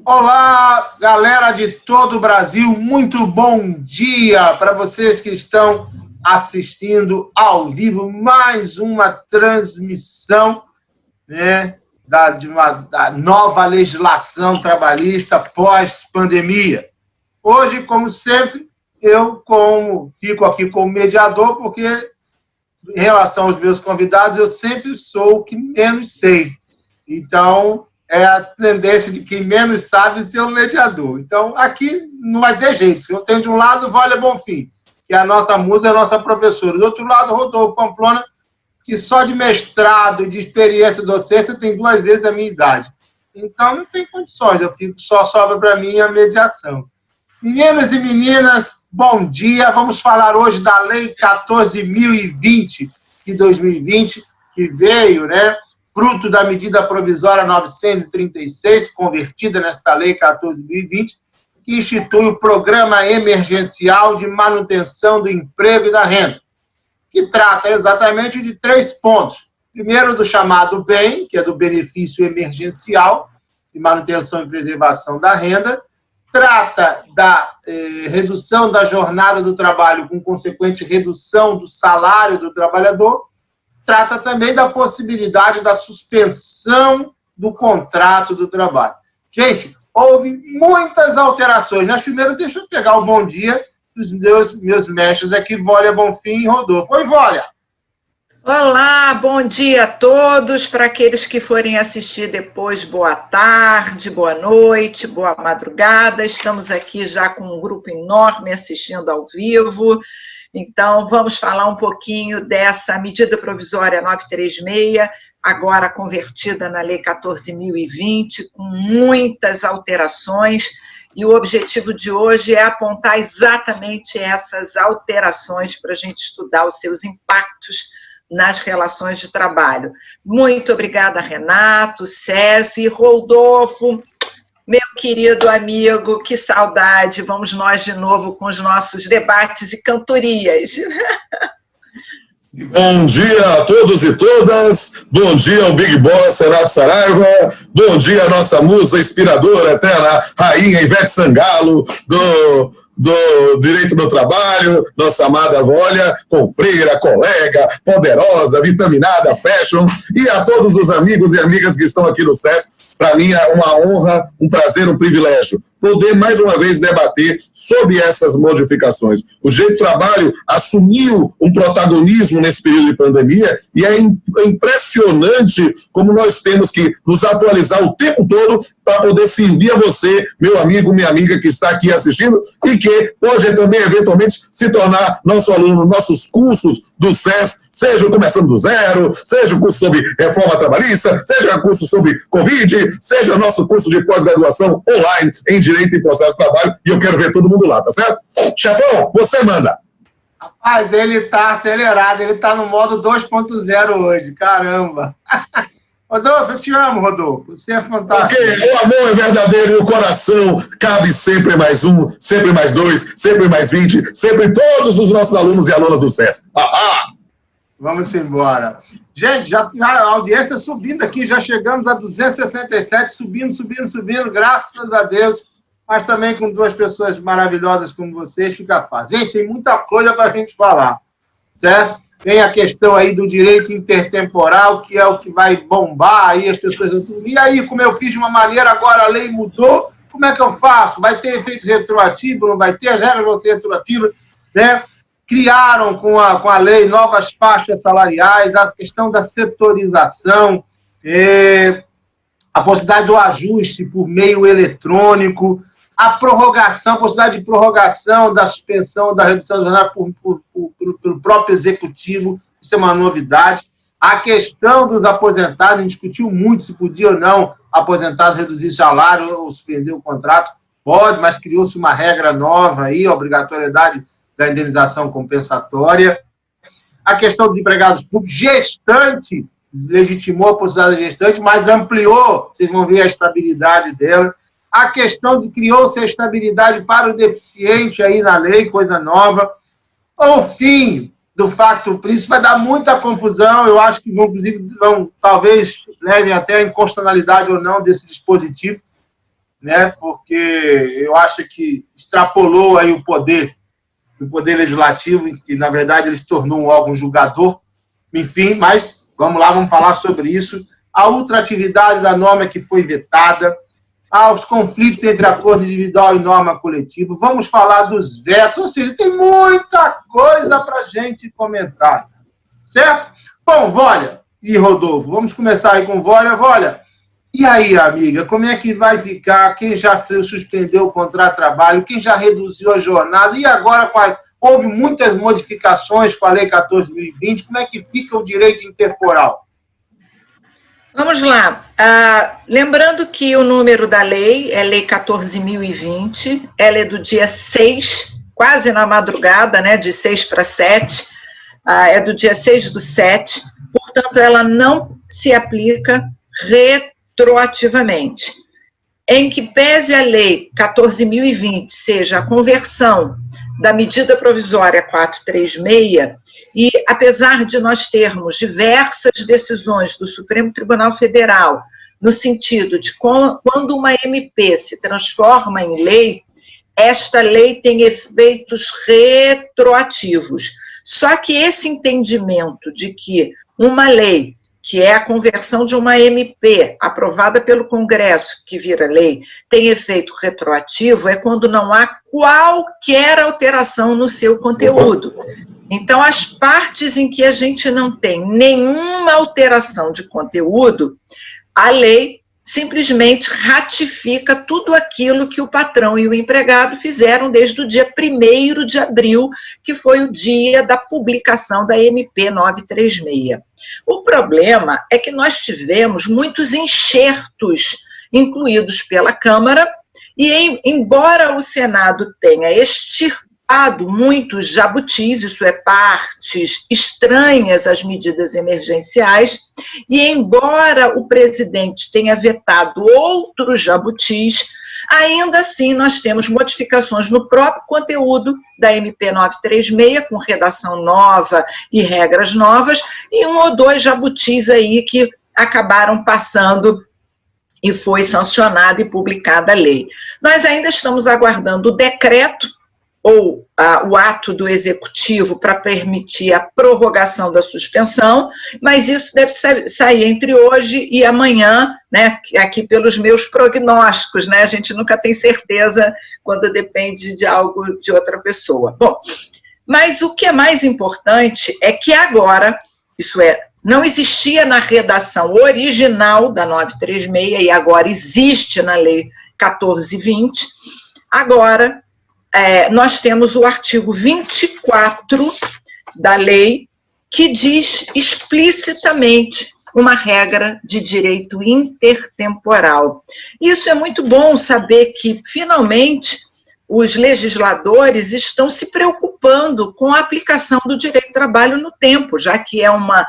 Olá, galera de todo o Brasil, muito bom dia para vocês que estão assistindo ao vivo mais uma transmissão, né, da nova legislação trabalhista pós-pandemia. Hoje, como sempre, eu fico aqui como mediador, porque em relação aos meus convidados, eu sempre sou o que menos sei. Então, é a tendência de quem menos sabe ser o mediador. Então, aqui não vai ter jeito. Eu tenho de um lado Vólia Bonfim, que é a nossa musa, a nossa professora. Do outro lado, Rodolfo Pamplona, que só de mestrado e de experiência docência tem 2 vezes a minha idade. Então, não tem condições. Só sobra para mim a mediação. Meninos e meninas, bom dia. Vamos falar hoje da Lei 14.020 de 2020, que veio, né, fruto da medida provisória 936, convertida nesta Lei 14.020, que institui o Programa Emergencial de Manutenção do Emprego e da Renda, que trata exatamente de 3 pontos. Primeiro, do chamado BEM, que é do Benefício Emergencial de Manutenção e Preservação da Renda, trata da redução da jornada do trabalho com consequente redução do salário do trabalhador, trata também da possibilidade da suspensão do contrato do trabalho. Gente, houve muitas alterações. Mas primeiro, deixa eu pegar o bom dia dos meus mestres aqui, Vólia Bonfim e Rodolfo. Oi, Vólia! Olá, bom dia a todos. Para aqueles que forem assistir depois, boa tarde, boa noite, boa madrugada. Estamos aqui já com um grupo enorme assistindo ao vivo. Então, vamos falar um pouquinho dessa medida provisória 936, agora convertida na Lei 14.020, com muitas alterações, e o objetivo de hoje é apontar exatamente essas alterações para a gente estudar os seus impactos nas relações de trabalho. Muito obrigada, Renato, Césio e Rodolfo, meu querido amigo, que saudade, vamos nós de novo com os nossos debates e cantorias. Bom dia a todos e todas, bom dia ao Big Boss, Renato Saraiva, bom dia à nossa musa inspiradora, eterna rainha Ivete Sangalo, do Direito do Trabalho, nossa amada Vólia, confreira, colega, poderosa, vitaminada, fashion, e a todos os amigos e amigas que estão aqui no SESC. Para mim é uma honra, um prazer, um privilégio poder mais uma vez debater sobre essas modificações. O Direito do Trabalho assumiu um protagonismo nesse período de pandemia e é impressionante como nós temos que nos atualizar o tempo todo para poder servir a você, meu amigo, minha amiga que está aqui assistindo e que pode também eventualmente se tornar nosso aluno, nossos cursos do SESC, seja começando do zero, seja o curso sobre reforma trabalhista, seja o curso sobre Covid, seja nosso curso de pós-graduação online em Direito e Processo de Trabalho, e eu quero ver todo mundo lá, tá certo? Chefão, você manda. Rapaz, ele está acelerado, ele está no modo 2.0 hoje, caramba. Rodolfo, eu te amo, Rodolfo, você é fantástico. Porque o amor é verdadeiro e o coração cabe sempre mais 1, sempre mais 2, sempre mais 20, sempre todos os nossos alunos e alunas do SESC. Vamos embora. Gente, já a audiência subindo aqui, já chegamos a 267, subindo, graças a Deus, mas também com 2 pessoas maravilhosas como vocês, fica fácil. Gente, tem muita coisa para a gente falar, certo? Tem a questão aí do direito intertemporal, que é o que vai bombar aí as pessoas. E aí, como eu fiz de uma maneira, agora a lei mudou, como é que eu faço? Vai ter efeito retroativo, não vai ter? As regras vão ser retroativas, né? Criaram com a lei novas faixas salariais, a questão da setorização, a possibilidade do ajuste por meio eletrônico, a prorrogação, a possibilidade de prorrogação da suspensão da redução da jornada pelo próprio executivo, isso é uma novidade. A questão dos aposentados, a gente discutiu muito se podia ou não aposentados reduzir salário ou suspender o contrato. Pode, mas criou-se uma regra nova aí, a obrigatoriedade da indenização compensatória. A questão dos empregados públicos, gestante, legitimou a possibilidade da gestante, mas ampliou, vocês vão ver a estabilidade dela. A questão de criou-se a estabilidade para o deficiente aí na lei, coisa nova. O fim do facto príncipe vai dar muita confusão, eu acho que inclusive talvez levem até a inconstitucionalidade ou não desse dispositivo, né? Porque eu acho que extrapolou aí o poder legislativo, e, na verdade, ele se tornou um órgão julgador. Enfim, mas vamos lá, vamos falar sobre isso. A ultratividade da norma que foi vetada, aos conflitos entre acordo individual e norma coletiva. Vamos falar dos vetos, ou seja, tem muita coisa para a gente comentar. Certo? Bom, Vólia e Rodolfo, vamos começar aí com Vólia. Vólia, e aí, amiga, como é que vai ficar? Quem já suspendeu o contrato de trabalho? Quem já reduziu a jornada? E agora houve muitas modificações com a Lei 14.020. Como é que fica o direito intertemporal? Vamos lá. Lembrando que o número da lei é Lei 14.020, ela é do dia 6, quase na madrugada, né, de 6 para 7, é do dia 6/7, portanto, ela não se aplica retroativamente. Em que pese a Lei 14.020 seja a conversão da medida provisória 436, e apesar de nós termos diversas decisões do Supremo Tribunal Federal, no sentido de quando uma MP se transforma em lei, esta lei tem efeitos retroativos. Só que esse entendimento de que uma lei, que é a conversão de uma MP aprovada pelo Congresso, que vira lei, tem efeito retroativo, é quando não há qualquer alteração no seu conteúdo. Então, as partes em que a gente não tem nenhuma alteração de conteúdo, a lei simplesmente ratifica tudo aquilo que o patrão e o empregado fizeram desde o dia 1º de abril, que foi o dia da publicação da MP 936. O problema é que nós tivemos muitos enxertos incluídos pela Câmara, e embora o Senado tenha extirpado muitos jabutis, isso é, partes estranhas às medidas emergenciais, e embora o presidente tenha vetado outros jabutis, ainda assim nós temos modificações no próprio conteúdo da MP 936, com redação nova e regras novas, e 1 ou 2 jabutis aí que acabaram passando e foi sancionada e publicada a lei. Nós ainda estamos aguardando o decreto ou o ato do executivo para permitir a prorrogação da suspensão, mas isso deve sair entre hoje e amanhã, né, aqui pelos meus prognósticos, né, a gente nunca tem certeza quando depende de algo de outra pessoa. Bom, mas o que é mais importante é que agora, isso é, não existia na redação original da 936 e agora existe na Lei 14.020, agora nós temos o artigo 24 da lei, que diz explicitamente uma regra de direito intertemporal. Isso é muito bom saber que, finalmente, os legisladores estão se preocupando com a aplicação do direito do trabalho no tempo, já que é uma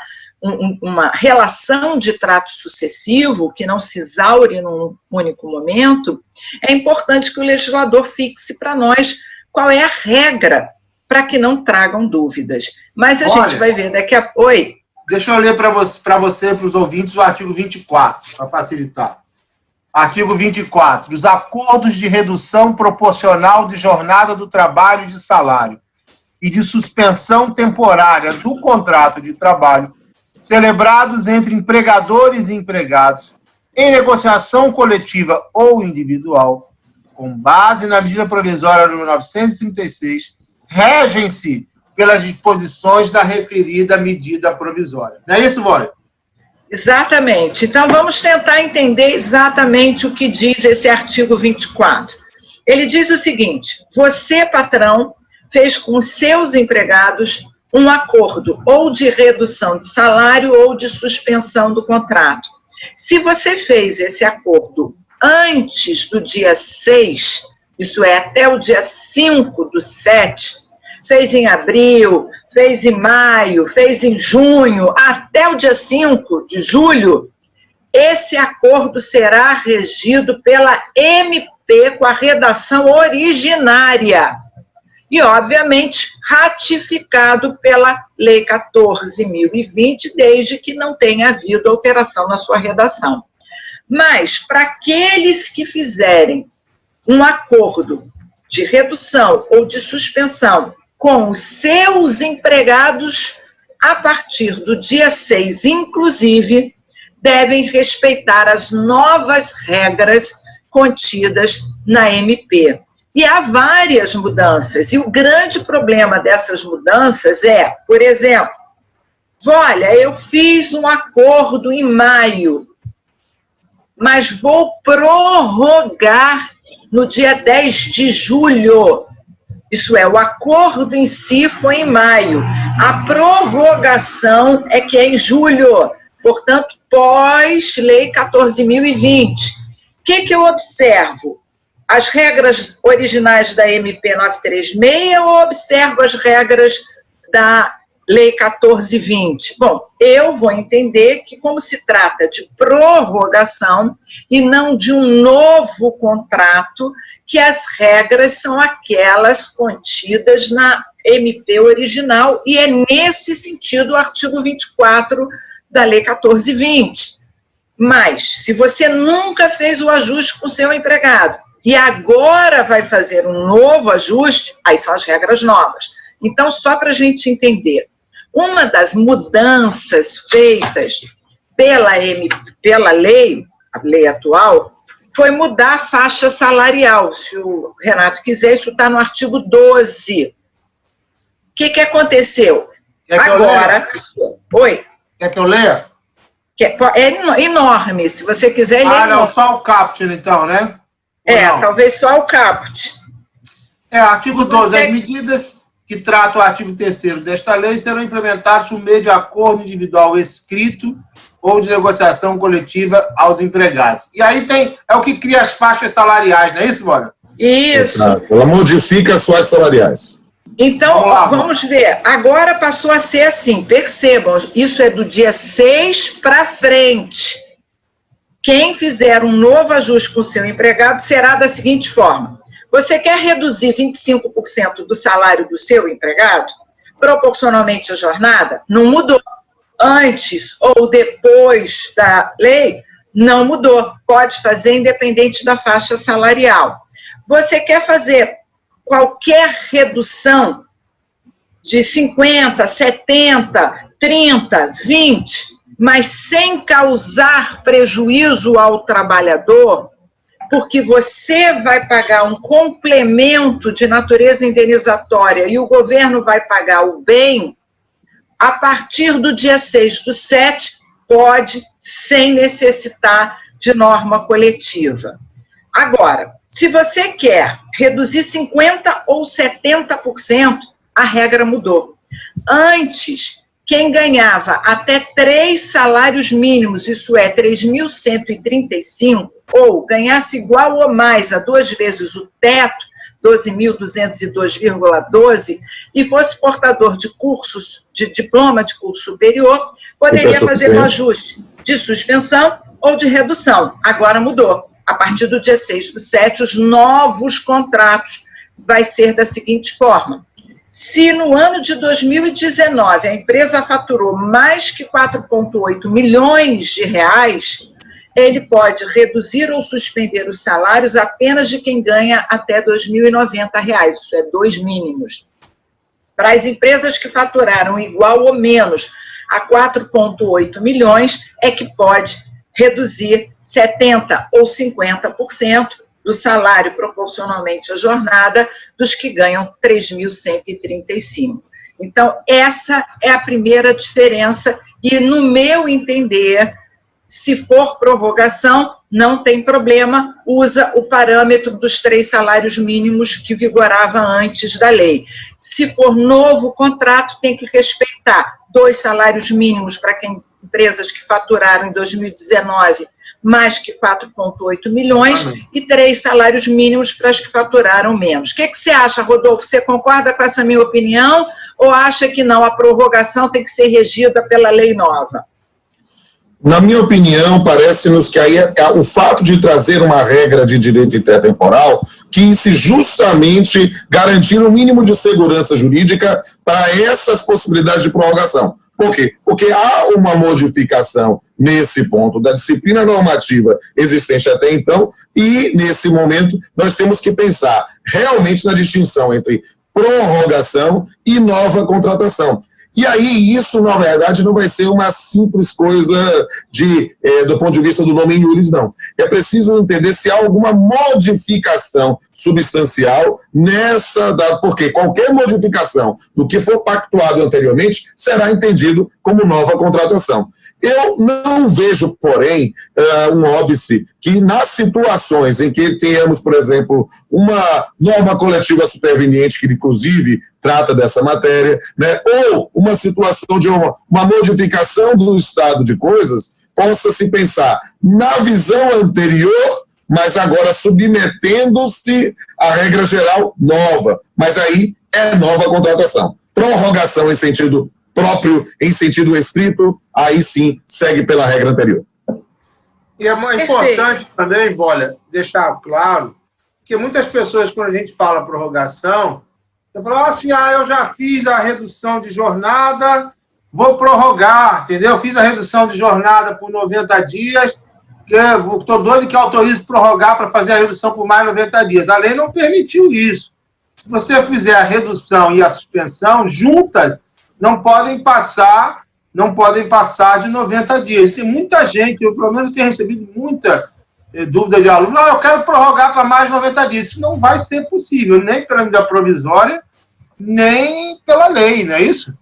relação de trato sucessivo que não se exaure num único momento. É importante que o legislador fixe para nós qual é a regra para que não tragam dúvidas. Mas a gente vai ver daqui a pouco. Oi? Deixa eu ler para você, para os ouvintes, o artigo 24, para facilitar. Artigo 24. Os acordos de redução proporcional de jornada do trabalho e de salário e de suspensão temporária do contrato de trabalho celebrados entre empregadores e empregados, em negociação coletiva ou individual, com base na medida provisória número 936, regem-se pelas disposições da referida medida provisória. Não é isso, Vólia? Exatamente. Então, vamos tentar entender exatamente o que diz esse artigo 24. Ele diz o seguinte: você, patrão, fez com seus empregados um acordo ou de redução de salário ou de suspensão do contrato. Se você fez esse acordo antes do dia 6, isso é, até o dia 5/7, fez em abril, fez em maio, fez em junho, até o dia 5 de julho, esse acordo será regido pela MP com a redação originária. E, obviamente, ratificado pela Lei 14.020, desde que não tenha havido alteração na sua redação. Mas, para aqueles que fizerem um acordo de redução ou de suspensão com os seus empregados a partir do dia 6, inclusive, devem respeitar as novas regras contidas na MP. E há várias mudanças, e o grande problema dessas mudanças é, por exemplo, olha, eu fiz um acordo em maio, mas vou prorrogar no dia 10 de julho. Isso é, o acordo em si foi em maio, a prorrogação é que é em julho, portanto, pós-Lei 14.020. O que eu observo? As regras originais da MP 936 ou observo as regras da Lei 14.020? Bom, eu vou entender que, como se trata de prorrogação e não de um novo contrato, que as regras são aquelas contidas na MP original, e é nesse sentido o artigo 24 da Lei 14.020. Mas, se você nunca fez o ajuste com o seu empregado e agora vai fazer um novo ajuste, aí são as regras novas. Então, só para a gente entender, uma das mudanças feitas pela lei, a lei atual, foi mudar a faixa salarial. Se o Renato quiser, isso está no artigo 12. O que aconteceu? Agora... Oi? Quer que eu leia? É enorme, se você quiser... Ele é não, só o caput, então, né? Talvez só o caput. Artigo 12. As medidas que tratam o artigo 3º desta lei serão implementadas por meio de acordo individual escrito ou de negociação coletiva aos empregados. E aí é o que cria as faixas salariais, não é isso, Mônica? Isso. Exato. Ela modifica as faixas salariais. Então, vamos ver. Agora passou a ser assim, percebam, isso é do dia 6 para frente. Quem fizer um novo ajuste com o seu empregado será da seguinte forma: você quer reduzir 25% do salário do seu empregado, proporcionalmente à jornada? Não mudou. Antes ou depois da lei, não mudou. Pode fazer independente da faixa salarial. Você quer fazer qualquer redução de 50, 70, 30, 20, mas sem causar prejuízo ao trabalhador, porque você vai pagar um complemento de natureza indenizatória e o governo vai pagar o bem, a partir do dia 6/7, pode, sem necessitar de norma coletiva. Agora, se você quer reduzir 50% ou 70%, a regra mudou. Antes, quem ganhava até 3 salários mínimos, isso é, 3.135, ou ganhasse igual ou mais a 2 vezes o teto, 12.202,12, e fosse portador de cursos, de diploma de curso superior, poderia fazer um ajuste de suspensão ou de redução. Agora mudou. A partir do dia 6/7, os novos contratos vai ser da seguinte forma: se no ano de 2019 a empresa faturou mais que 4,8 milhões de reais, ele pode reduzir ou suspender os salários apenas de quem ganha até R$ 2.090, isso é, 2 mínimos. Para as empresas que faturaram igual ou menos a 4,8 milhões, é que pode reduzir 70% ou 50% do salário proporcionalmente à jornada dos que ganham 3.135. Então, essa é a primeira diferença e, no meu entender, se for prorrogação, não tem problema, usa o parâmetro dos 3 salários mínimos que vigorava antes da lei. Se for novo contrato, tem que respeitar 2 salários mínimos para empresas que faturaram em 2019 mais que 4,8 milhões e 3 salários mínimos para as que faturaram menos. O que você acha, Rodolfo? Você concorda com essa minha opinião ou acha que não, a prorrogação tem que ser regida pela lei nova? Na minha opinião, parece-nos que aí o fato de trazer uma regra de direito intertemporal quis justamente garantir um mínimo de segurança jurídica para essas possibilidades de prorrogação. Por quê? Porque há uma modificação nesse ponto da disciplina normativa existente até então e, nesse momento, nós temos que pensar realmente na distinção entre prorrogação e nova contratação. E aí, isso, na verdade, não vai ser uma simples coisa do ponto de vista do nome iuris, não. É preciso entender se há alguma modificação substancial porque qualquer modificação do que for pactuado anteriormente será entendido como nova contratação. Eu não vejo, porém, um óbice que nas situações em que tenhamos, por exemplo, uma norma coletiva superveniente, que inclusive trata dessa matéria, né, ou uma situação de uma modificação do estado de coisas, possa se pensar na visão anterior, mas agora submetendo-se à regra geral nova. Mas aí é nova contratação. Prorrogação em sentido próprio, em sentido estrito, aí sim segue pela regra anterior. E é importante também, Bolia, deixar claro que muitas pessoas, quando a gente fala prorrogação, falam assim, eu já fiz a redução de jornada, vou prorrogar, entendeu? Fiz a redução de jornada por 90 dias, estou doido que autorize prorrogar para fazer a redução por mais 90 dias. A lei não permitiu isso. Se você fizer a redução e a suspensão juntas, não podem passar de 90 dias. Tem muita gente, eu pelo menos tenho recebido muita dúvida de aluno, eu quero prorrogar para mais 90 dias. Isso não vai ser possível, nem pela medida provisória, nem pela lei, não é isso?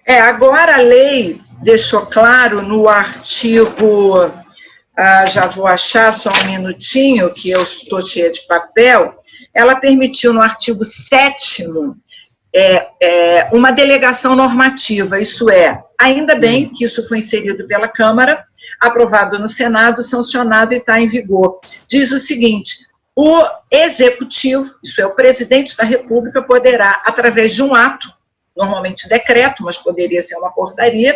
Agora a lei deixou claro no artigo, já vou achar só um minutinho, que eu estou cheia de papel, ela permitiu no artigo 7º uma delegação normativa, isso é, ainda bem que isso foi inserido pela Câmara, aprovado no Senado, sancionado e está em vigor. Diz o seguinte, o Executivo, isso é, o Presidente da República, poderá, através de um ato, normalmente decreto, mas poderia ser uma portaria,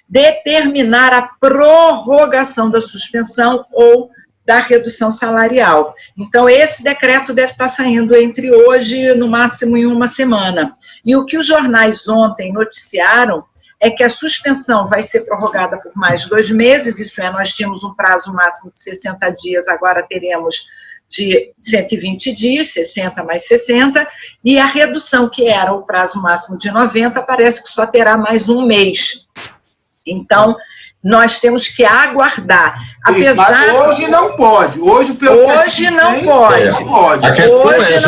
determinar a prorrogação da suspensão ou da redução salarial. Então, esse decreto deve estar saindo entre hoje, no máximo, em uma semana. E o que os jornais ontem noticiaram é que a suspensão vai ser prorrogada por mais de 2 meses, isso é, nós tínhamos um prazo máximo de 60 dias, agora teremos de 120 dias, 60 mais 60, e a redução, que era o prazo máximo de 90, parece que só terá mais 1 mês. Então, nós temos que aguardar. Apesar... Mas hoje não pode. Hoje não pode. A questão hoje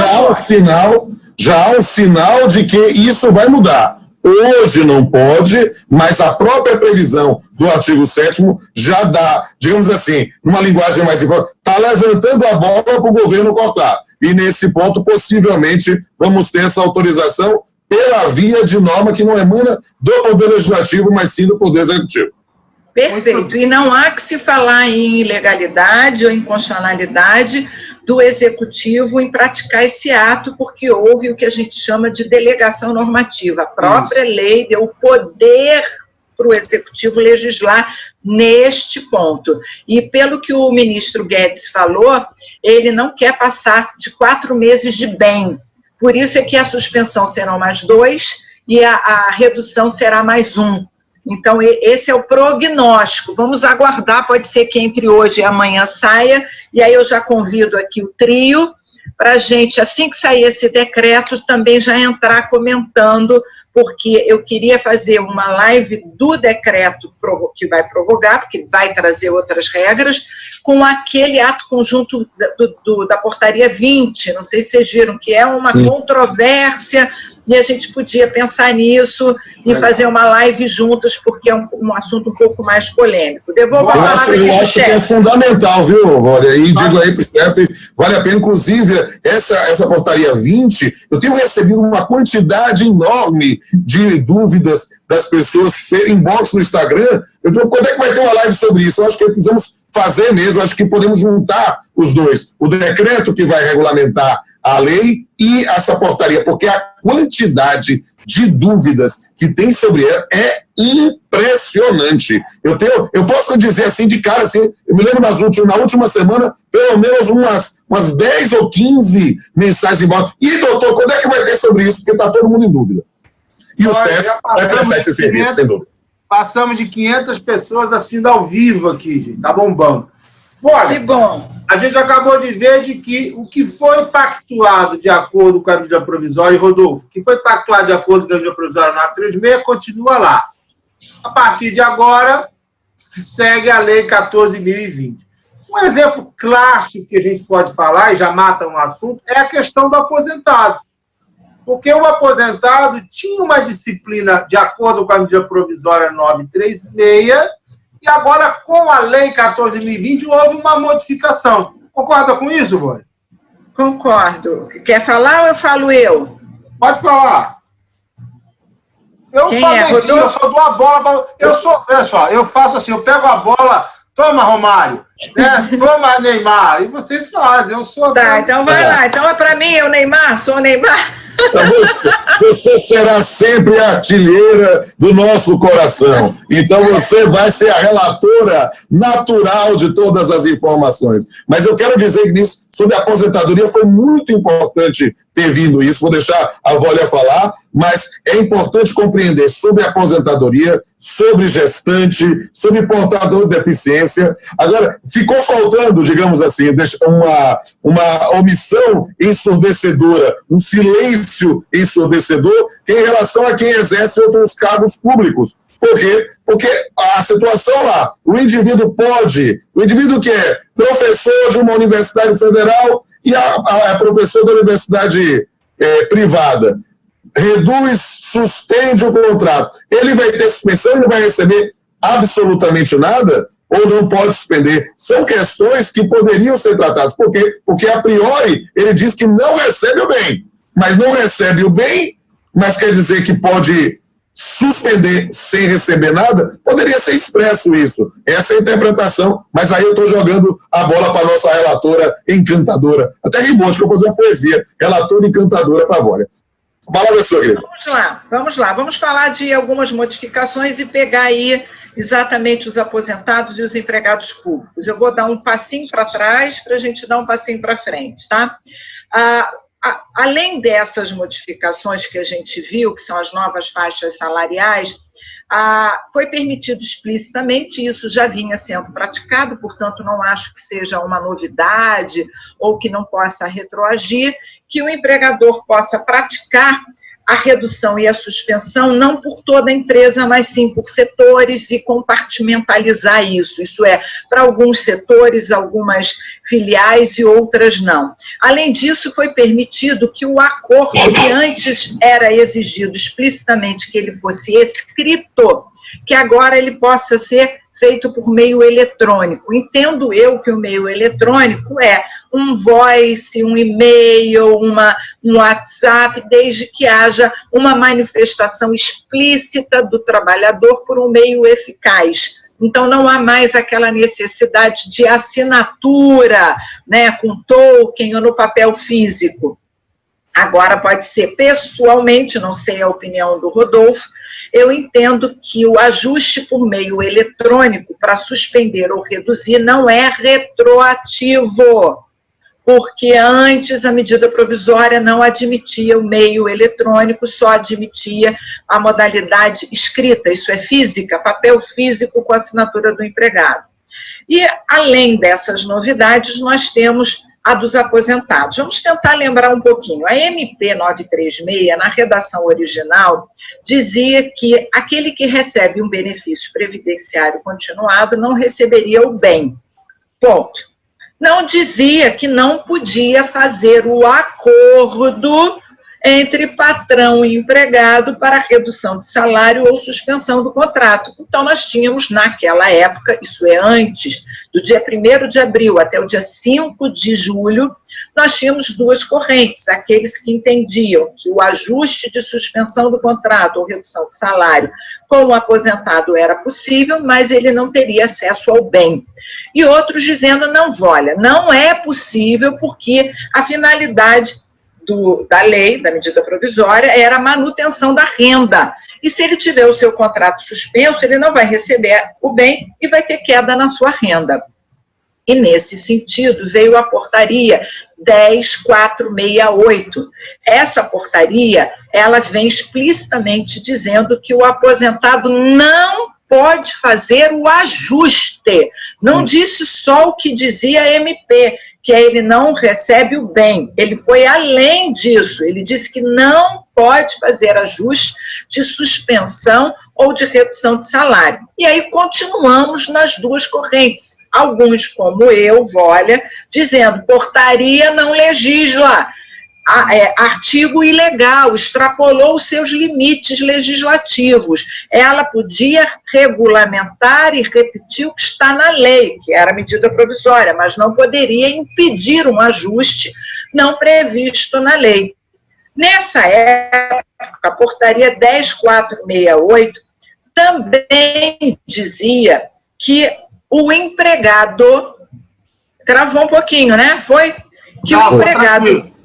já há um sinal de que isso vai mudar. Hoje não pode, mas a própria previsão do artigo 7º já dá, digamos assim, numa linguagem mais informal, está levantando a bola para o governo cortar. E nesse ponto, possivelmente, vamos ter essa autorização pela via de norma que não emana do Poder Legislativo, mas sim do Poder Executivo. Perfeito. E não há que se falar em ilegalidade ou inconstitucionalidade do Executivo em praticar esse ato, porque houve o que a gente chama de delegação normativa. A própria lei deu o poder para o Executivo legislar neste ponto. E pelo que o ministro Guedes falou, ele não quer passar de 4 meses de bem. Por isso é que a suspensão serão mais 2 e a redução será mais 1. Então, esse é o prognóstico. Vamos aguardar, pode ser que entre hoje e amanhã saia, e aí eu já convido aqui o trio para a gente, assim que sair esse decreto, também já entrar comentando, porque eu queria fazer uma live do decreto que vai prorrogar, porque vai trazer outras regras, com aquele ato conjunto da portaria 20, não sei se vocês viram, que é uma controvérsia, e a gente podia pensar nisso e fazer uma live juntos, porque é um assunto um pouco mais polêmico. Devolvo a palavra aqui. Eu acho que é fundamental, viu, Bolia? E digo aí para o chefe, vale a pena, inclusive, essa portaria 20, eu tenho recebido uma quantidade enorme de dúvidas das pessoas, inbox no Instagram. Quando é que vai ter uma live sobre isso? Eu acho que precisamos fazer mesmo, acho que podemos juntar os dois, o decreto que vai regulamentar a lei e essa portaria, porque a quantidade de dúvidas que tem sobre ela é impressionante. Eu posso dizer assim, de cara, assim, eu me lembro na última semana, pelo menos umas 10 ou 15 mensagens embora. E, doutor, quando é que vai ter sobre isso? Porque está todo mundo em dúvida. E o SES vai prestar esse serviço, sem dúvida. Passamos de 500 pessoas assistindo ao vivo aqui, gente. Tá bombando. Olha, que bom. A gente acabou de ver de que o que foi pactuado de acordo com a medida provisória, Rodolfo, o que foi pactuado de acordo com a medida provisória 936 continua lá. A partir de agora, segue a Lei 14.020. Um exemplo clássico que a gente pode falar, e já mata um assunto, é a questão do aposentado. Porque o aposentado tinha uma disciplina de acordo com a medida provisória 936, e agora, com a Lei 14.020, houve uma modificação. Concorda com isso, Vânia? Concordo. Quer falar ou eu falo eu? Pode falar. Eu Quem sou é, Dedinho, eu só dou a bola para... Olha só, eu faço assim, eu pego a bola, toma, Romário, né? Toma, Neymar, e vocês fazem, eu sou... Tá, então vai lá. Então é para mim, eu Neymar, sou o Neymar. Você será sempre a artilheira do nosso coração. Então você vai ser a relatora natural de todas as informações. Mas eu quero dizer que nisso, sobre a aposentadoria, foi muito importante ter vindo isso. Vou deixar a Vólia falar, mas é importante compreender sobre a aposentadoria, sobre gestante, sobre portador de deficiência. Agora, ficou faltando, digamos assim, uma omissão ensurdecedora, um silêncio ensurdecedor em relação a quem exerce outros cargos públicos. Por quê? Porque a situação lá, o indivíduo que é professor de uma universidade federal e a professor da universidade privada, reduz, suspende o contrato, ele vai ter suspensão e não vai receber absolutamente nada? Ou não pode suspender? São questões que poderiam ser tratadas. Por quê? Porque, a priori, ele diz que não recebe o bem. Mas não recebe o bem, mas quer dizer que pode suspender sem receber nada? Poderia ser expresso isso. Essa é a interpretação, mas aí eu estou jogando a bola para a nossa relatora encantadora. Até rimou, acho que eu vou fazer uma poesia. Relatora encantadora para a Vólia. A palavra é sua, querida. Vamos lá. Vamos falar de algumas modificações e pegar aí exatamente os aposentados e os empregados públicos. Eu vou dar um passinho para trás para a gente dar um passinho para frente, tá? Além dessas modificações que a gente viu, que são as novas faixas salariais, foi permitido explicitamente, isso já vinha sendo praticado, portanto, não acho que seja uma novidade ou que não possa retroagir, que o empregador possa praticar a redução e a suspensão não por toda a empresa, mas sim por setores e compartimentalizar isso. Isso é, para alguns setores, algumas filiais e outras não. Além disso, foi permitido que o acordo que antes era exigido explicitamente que ele fosse escrito, que agora ele possa ser feito por meio eletrônico. Entendo eu que o meio eletrônico é um voice, um e-mail, um WhatsApp, desde que haja uma manifestação explícita do trabalhador por um meio eficaz. Então, não há mais aquela necessidade de assinatura, né, com token ou no papel físico. Agora pode ser pessoalmente, não sei a opinião do Rodolfo, eu entendo que o ajuste por meio eletrônico para suspender ou reduzir não é retroativo, porque antes a medida provisória não admitia o meio eletrônico, só admitia a modalidade escrita, isso é física, papel físico com assinatura do empregado. E, além dessas novidades, nós temos a dos aposentados. Vamos tentar lembrar um pouquinho. A MP 936, na redação original, dizia que aquele que recebe um benefício previdenciário continuado não receberia o bem. Ponto. Não dizia que não podia fazer o acordo entre patrão e empregado para redução de salário ou suspensão do contrato. Então, nós tínhamos, naquela época, isso é antes do dia 1º de abril até o dia 5 de julho, nós tínhamos duas correntes, aqueles que entendiam que o ajuste de suspensão do contrato ou redução de salário com o aposentado era possível, mas ele não teria acesso ao bem. E outros dizendo, não, olha, não é possível porque a finalidade da lei, da medida provisória, era a manutenção da renda. E se ele tiver o seu contrato suspenso, ele não vai receber o bem e vai ter queda na sua renda. E, nesse sentido, veio a portaria 10.468. Essa portaria, ela vem explicitamente dizendo que o aposentado não pode fazer o ajuste. Não disse só o que dizia a MP, que ele não recebe o bem. Ele foi além disso. Ele disse que não pode fazer ajuste de suspensão ou de redução de salário. E aí continuamos nas duas correntes. Alguns, como eu, Vólia, dizendo portaria não legisla, artigo ilegal, extrapolou os seus limites legislativos. Ela podia regulamentar e repetir o que está na lei, que era a medida provisória, mas não poderia impedir um ajuste não previsto na lei. Nessa época, a portaria 10.468 também dizia que o empregado, travou um pouquinho, né? Foi? Que o empregado...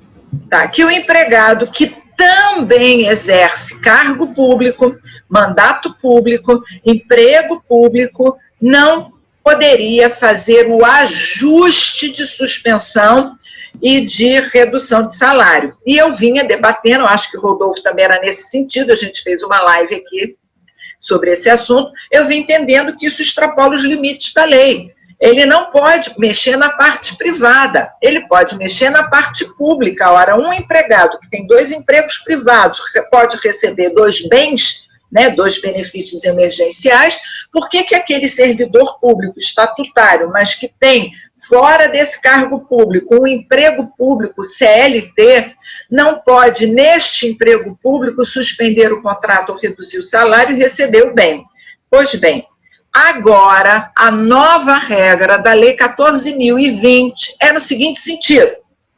Tá, que o empregado que também exerce cargo público, mandato público, emprego público, não poderia fazer o ajuste de suspensão e de redução de salário. E eu vinha debatendo, acho que o Rodolfo também era nesse sentido, a gente fez uma live aqui sobre esse assunto, eu vim entendendo que isso extrapola os limites da lei. Ele não pode mexer na parte privada, ele pode mexer na parte pública. Ora, um empregado que tem 2 empregos privados pode receber 2 bens, né, 2 benefícios emergenciais. Por que aquele servidor público estatutário, mas que tem, fora desse cargo público, um emprego público CLT, não pode, neste emprego público, suspender o contrato ou reduzir o salário e receber o bem? Pois bem, agora, a nova regra da Lei 14.020 é no seguinte sentido: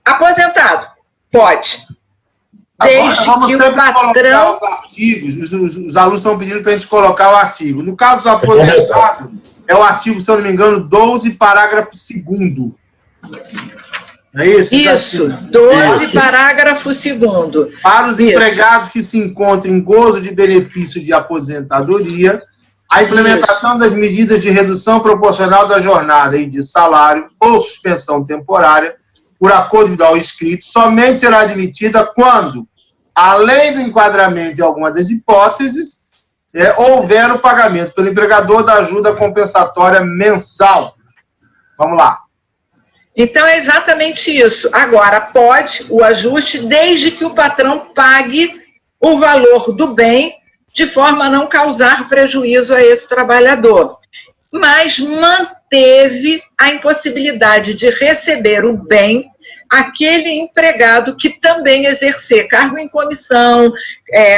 aposentado, pode, desde que o patrão... Os artigos, os alunos estão pedindo para a gente colocar o artigo. No caso do aposentado, é o artigo, se eu não me engano, 12, parágrafo 2º. É isso? Isso, 12, parágrafo 2º. Para os empregados que se encontram em gozo de benefício de aposentadoria, a implementação das medidas de redução proporcional da jornada e de salário ou suspensão temporária por acordo individual escrito somente será admitida quando, além do enquadramento de alguma das hipóteses, houver o pagamento pelo empregador da ajuda compensatória mensal. Vamos lá. Então, é exatamente isso. Agora, pode o ajuste desde que o patrão pague o valor do bem de forma a não causar prejuízo a esse trabalhador. Mas manteve a impossibilidade de receber o bem aquele empregado que também exercer cargo em comissão,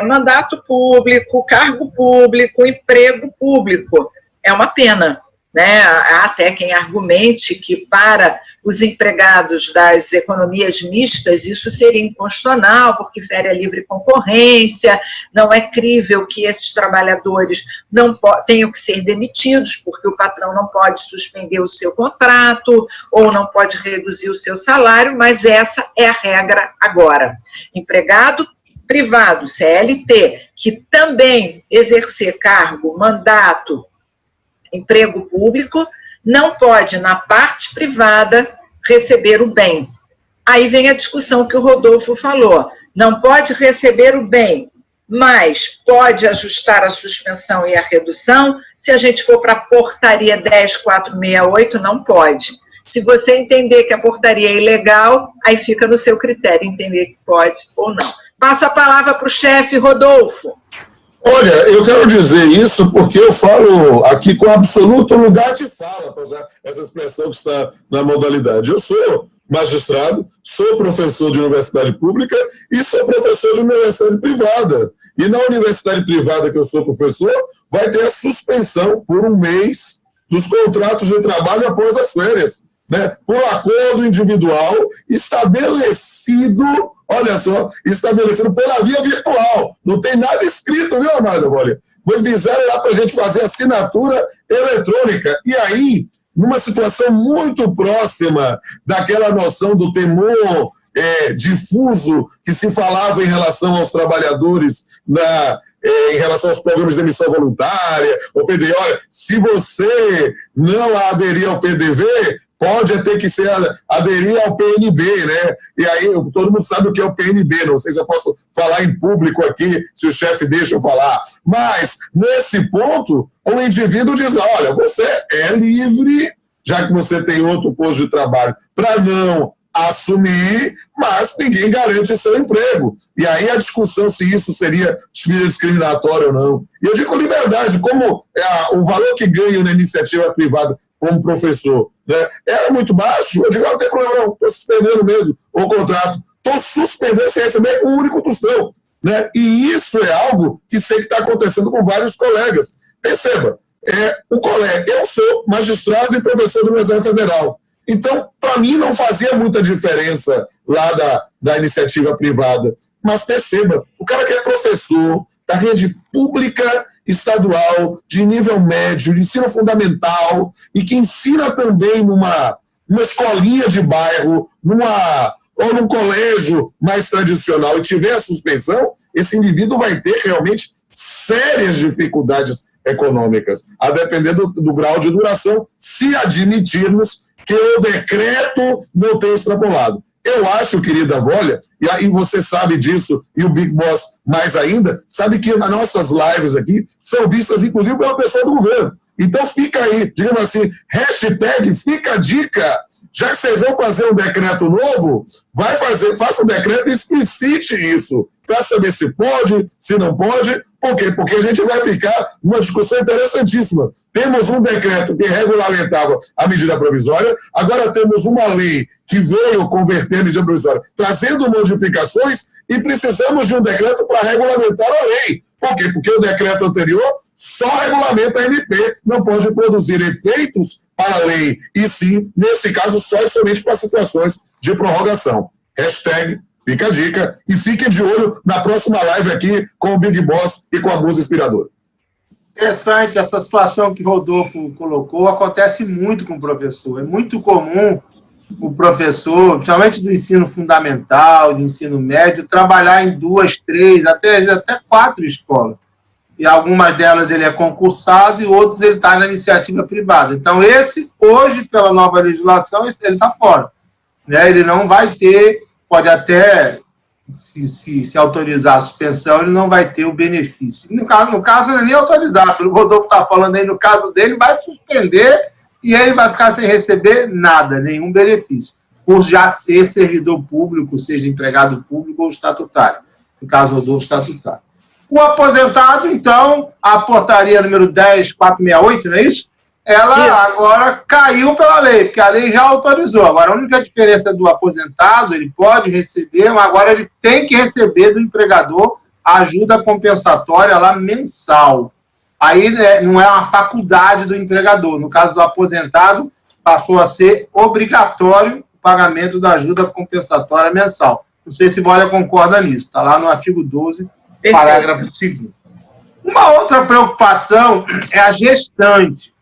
mandato público, cargo público, emprego público. É uma pena, né? Há até quem argumente que para os empregados das economias mistas isso seria inconstitucional, porque fere a livre concorrência, não é crível que esses trabalhadores não tenham que ser demitidos, porque o patrão não pode suspender o seu contrato ou não pode reduzir o seu salário, mas essa é a regra agora. Empregado privado, CLT, que também exercer cargo, mandato, emprego público, não pode, na parte privada, receber o bem. Aí vem a discussão que o Rodolfo falou. Não pode receber o bem, mas pode ajustar a suspensão e a redução. Se a gente for para a portaria 10.468, não pode. Se você entender que a portaria é ilegal, aí fica no seu critério entender que pode ou não. Passo a palavra para o chefe Rodolfo. Olha, eu quero dizer isso porque eu falo aqui com absoluto lugar de fala, para usar essa expressão que está na modalidade. Eu sou magistrado, sou professor de universidade pública e sou professor de universidade privada. E na universidade privada que eu sou professor, vai ter a suspensão por um mês dos contratos de trabalho após as férias, né? Por acordo individual estabelecido, olha só, estabelecido pela via virtual. Não tem nada escrito, viu, Amada Bolha? Fizeram lá para a gente fazer assinatura eletrônica. E aí, numa situação muito próxima daquela noção do temor difuso que se falava em relação aos trabalhadores em relação aos programas de demissão voluntária, o PDV, olha, se você não aderir ao PDV, pode ter que aderir ao PNB, né? E aí, todo mundo sabe o que é o PNB, não sei se eu posso falar em público aqui, se o chefe deixa eu falar. Mas, nesse ponto, o indivíduo diz, olha, você é livre, já que você tem outro posto de trabalho, para não assumir, mas ninguém garante seu emprego. E aí a discussão se isso seria discriminatório ou não. E eu digo liberdade, como o valor que ganho na iniciativa privada como professor, né, era muito baixo, eu digo, não tem problema não, estou suspendendo mesmo o contrato, estou suspendendo sem receber um único tostão. Né? E isso é algo que sei que está acontecendo com vários colegas. Perceba, eu sou magistrado e professor da Universidade Federal. Então, para mim, não fazia muita diferença lá da iniciativa privada. Mas perceba, o cara que é professor da rede pública estadual, de nível médio, de ensino fundamental, e que ensina também numa escolinha de bairro, ou num colégio mais tradicional, e tiver a suspensão, esse indivíduo vai ter realmente sérias dificuldades econômicas, a depender do grau de duração, se admitirmos que o decreto não tem extrapolado. Eu acho, querida Volha, e aí você sabe disso, e o Big Boss mais ainda, sabe que as nossas lives aqui são vistas, inclusive, pela pessoa do governo. Então fica aí, digamos assim, hashtag fica a dica, já que vocês vão fazer um decreto novo, faça um decreto e explicite isso, para saber se pode, se não pode. Por quê? Porque a gente vai ficar numa discussão interessantíssima. Temos um decreto que regulamentava a medida provisória, agora temos uma lei que veio converter a medida provisória, trazendo modificações, e precisamos de um decreto para regulamentar a lei. Por quê? Porque o decreto anterior só regulamenta a MP, não pode produzir efeitos para a lei, e sim, nesse caso, só e somente para situações de prorrogação. Hashtag fica a dica, e fiquem de olho na próxima live aqui com o Big Boss e com a Musa Inspiradora. Interessante, essa situação que o Rodolfo colocou acontece muito com o professor. É muito comum o professor, principalmente do ensino fundamental, do ensino médio, trabalhar em 2, 3, até 4 escolas. E algumas delas ele é concursado e outros ele está na iniciativa privada. Então, esse, hoje, pela nova legislação, ele está fora. Né? Ele não vai ter, pode até, se autorizar a suspensão, ele não vai ter o benefício. No caso ele nem autorizar, pelo Rodolfo está falando aí, no caso dele, vai suspender e ele vai ficar sem receber nada, nenhum benefício, por já ser servidor público, seja empregado público ou estatutário, no caso Rodolfo, estatutário. O aposentado, então, a portaria número 10.468, não é isso? Ela agora caiu pela lei, porque a lei já autorizou. Agora, a única diferença do aposentado, ele pode receber, mas agora ele tem que receber do empregador a ajuda compensatória lá mensal. Aí não é uma faculdade do empregador. No caso do aposentado, passou a ser obrigatório o pagamento da ajuda compensatória mensal. Não sei se Volha concorda nisso. Está lá no artigo 12, parágrafo 2º. Uma outra preocupação é a gestante.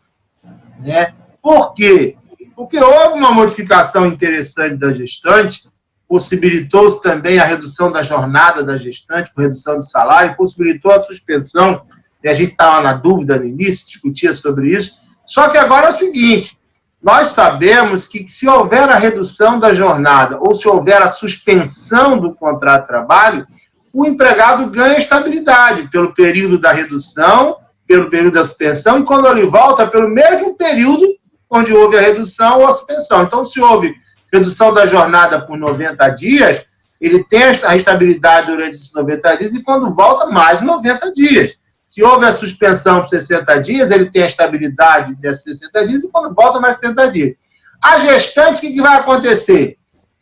Né? Por quê? Porque houve uma modificação interessante da gestante, possibilitou-se também a redução da jornada da gestante, com redução de salário, possibilitou a suspensão, e a gente estava na dúvida no início, discutia sobre isso. Só que agora é o seguinte, nós sabemos que se houver a redução da jornada ou se houver a suspensão do contrato de trabalho, o empregado ganha estabilidade pelo período da redução, pelo período da suspensão, e quando ele volta, pelo mesmo período onde houve a redução ou a suspensão. Então, se houve redução da jornada por 90 dias, ele tem a estabilidade durante esses 90 dias e quando volta, mais 90 dias. Se houve a suspensão por 60 dias, ele tem a estabilidade desses 60 dias e quando volta mais 60 dias. A gestante, o que vai acontecer?